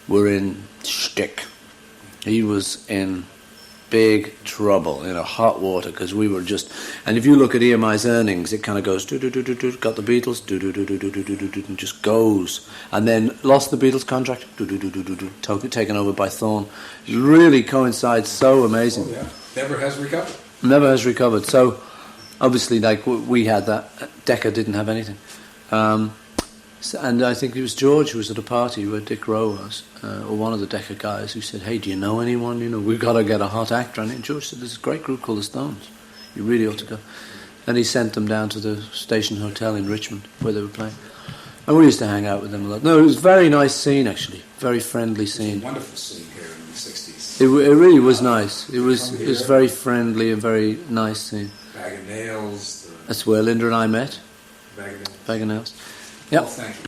were in shtick. He was in big trouble, hot water, because we were just... And if you look at EMI's earnings, it kind of goes, do-do-do-do-do, got the Beatles, do-do-do-do-do-do-do, and just goes. And then lost the Beatles contract, do-do-do-do-do-do, taken over by Thorne. It really coincides so amazing. Oh, yeah. Never has recovered. Never has recovered. So, obviously, we had that. Decca didn't have anything. And I think it was George who was at a party where Dick Rowe was, or one of the Decca guys, who said, "Hey, do you know anyone? We've got to get a hot actor." And George said, "There's a great group called the Stones. You really ought to go." and he sent them down to the Station Hotel in Richmond where they were playing. And we used to hang out with them a lot. No, it was a very nice scene, actually. Very friendly scene. It was a wonderful scene here in the 60s. It really was nice. It was very friendly and very nice scene. Bag of Nails. That's where Linda and I met. Bag of Nails. Bag of Nails. Yep. Well, thank you.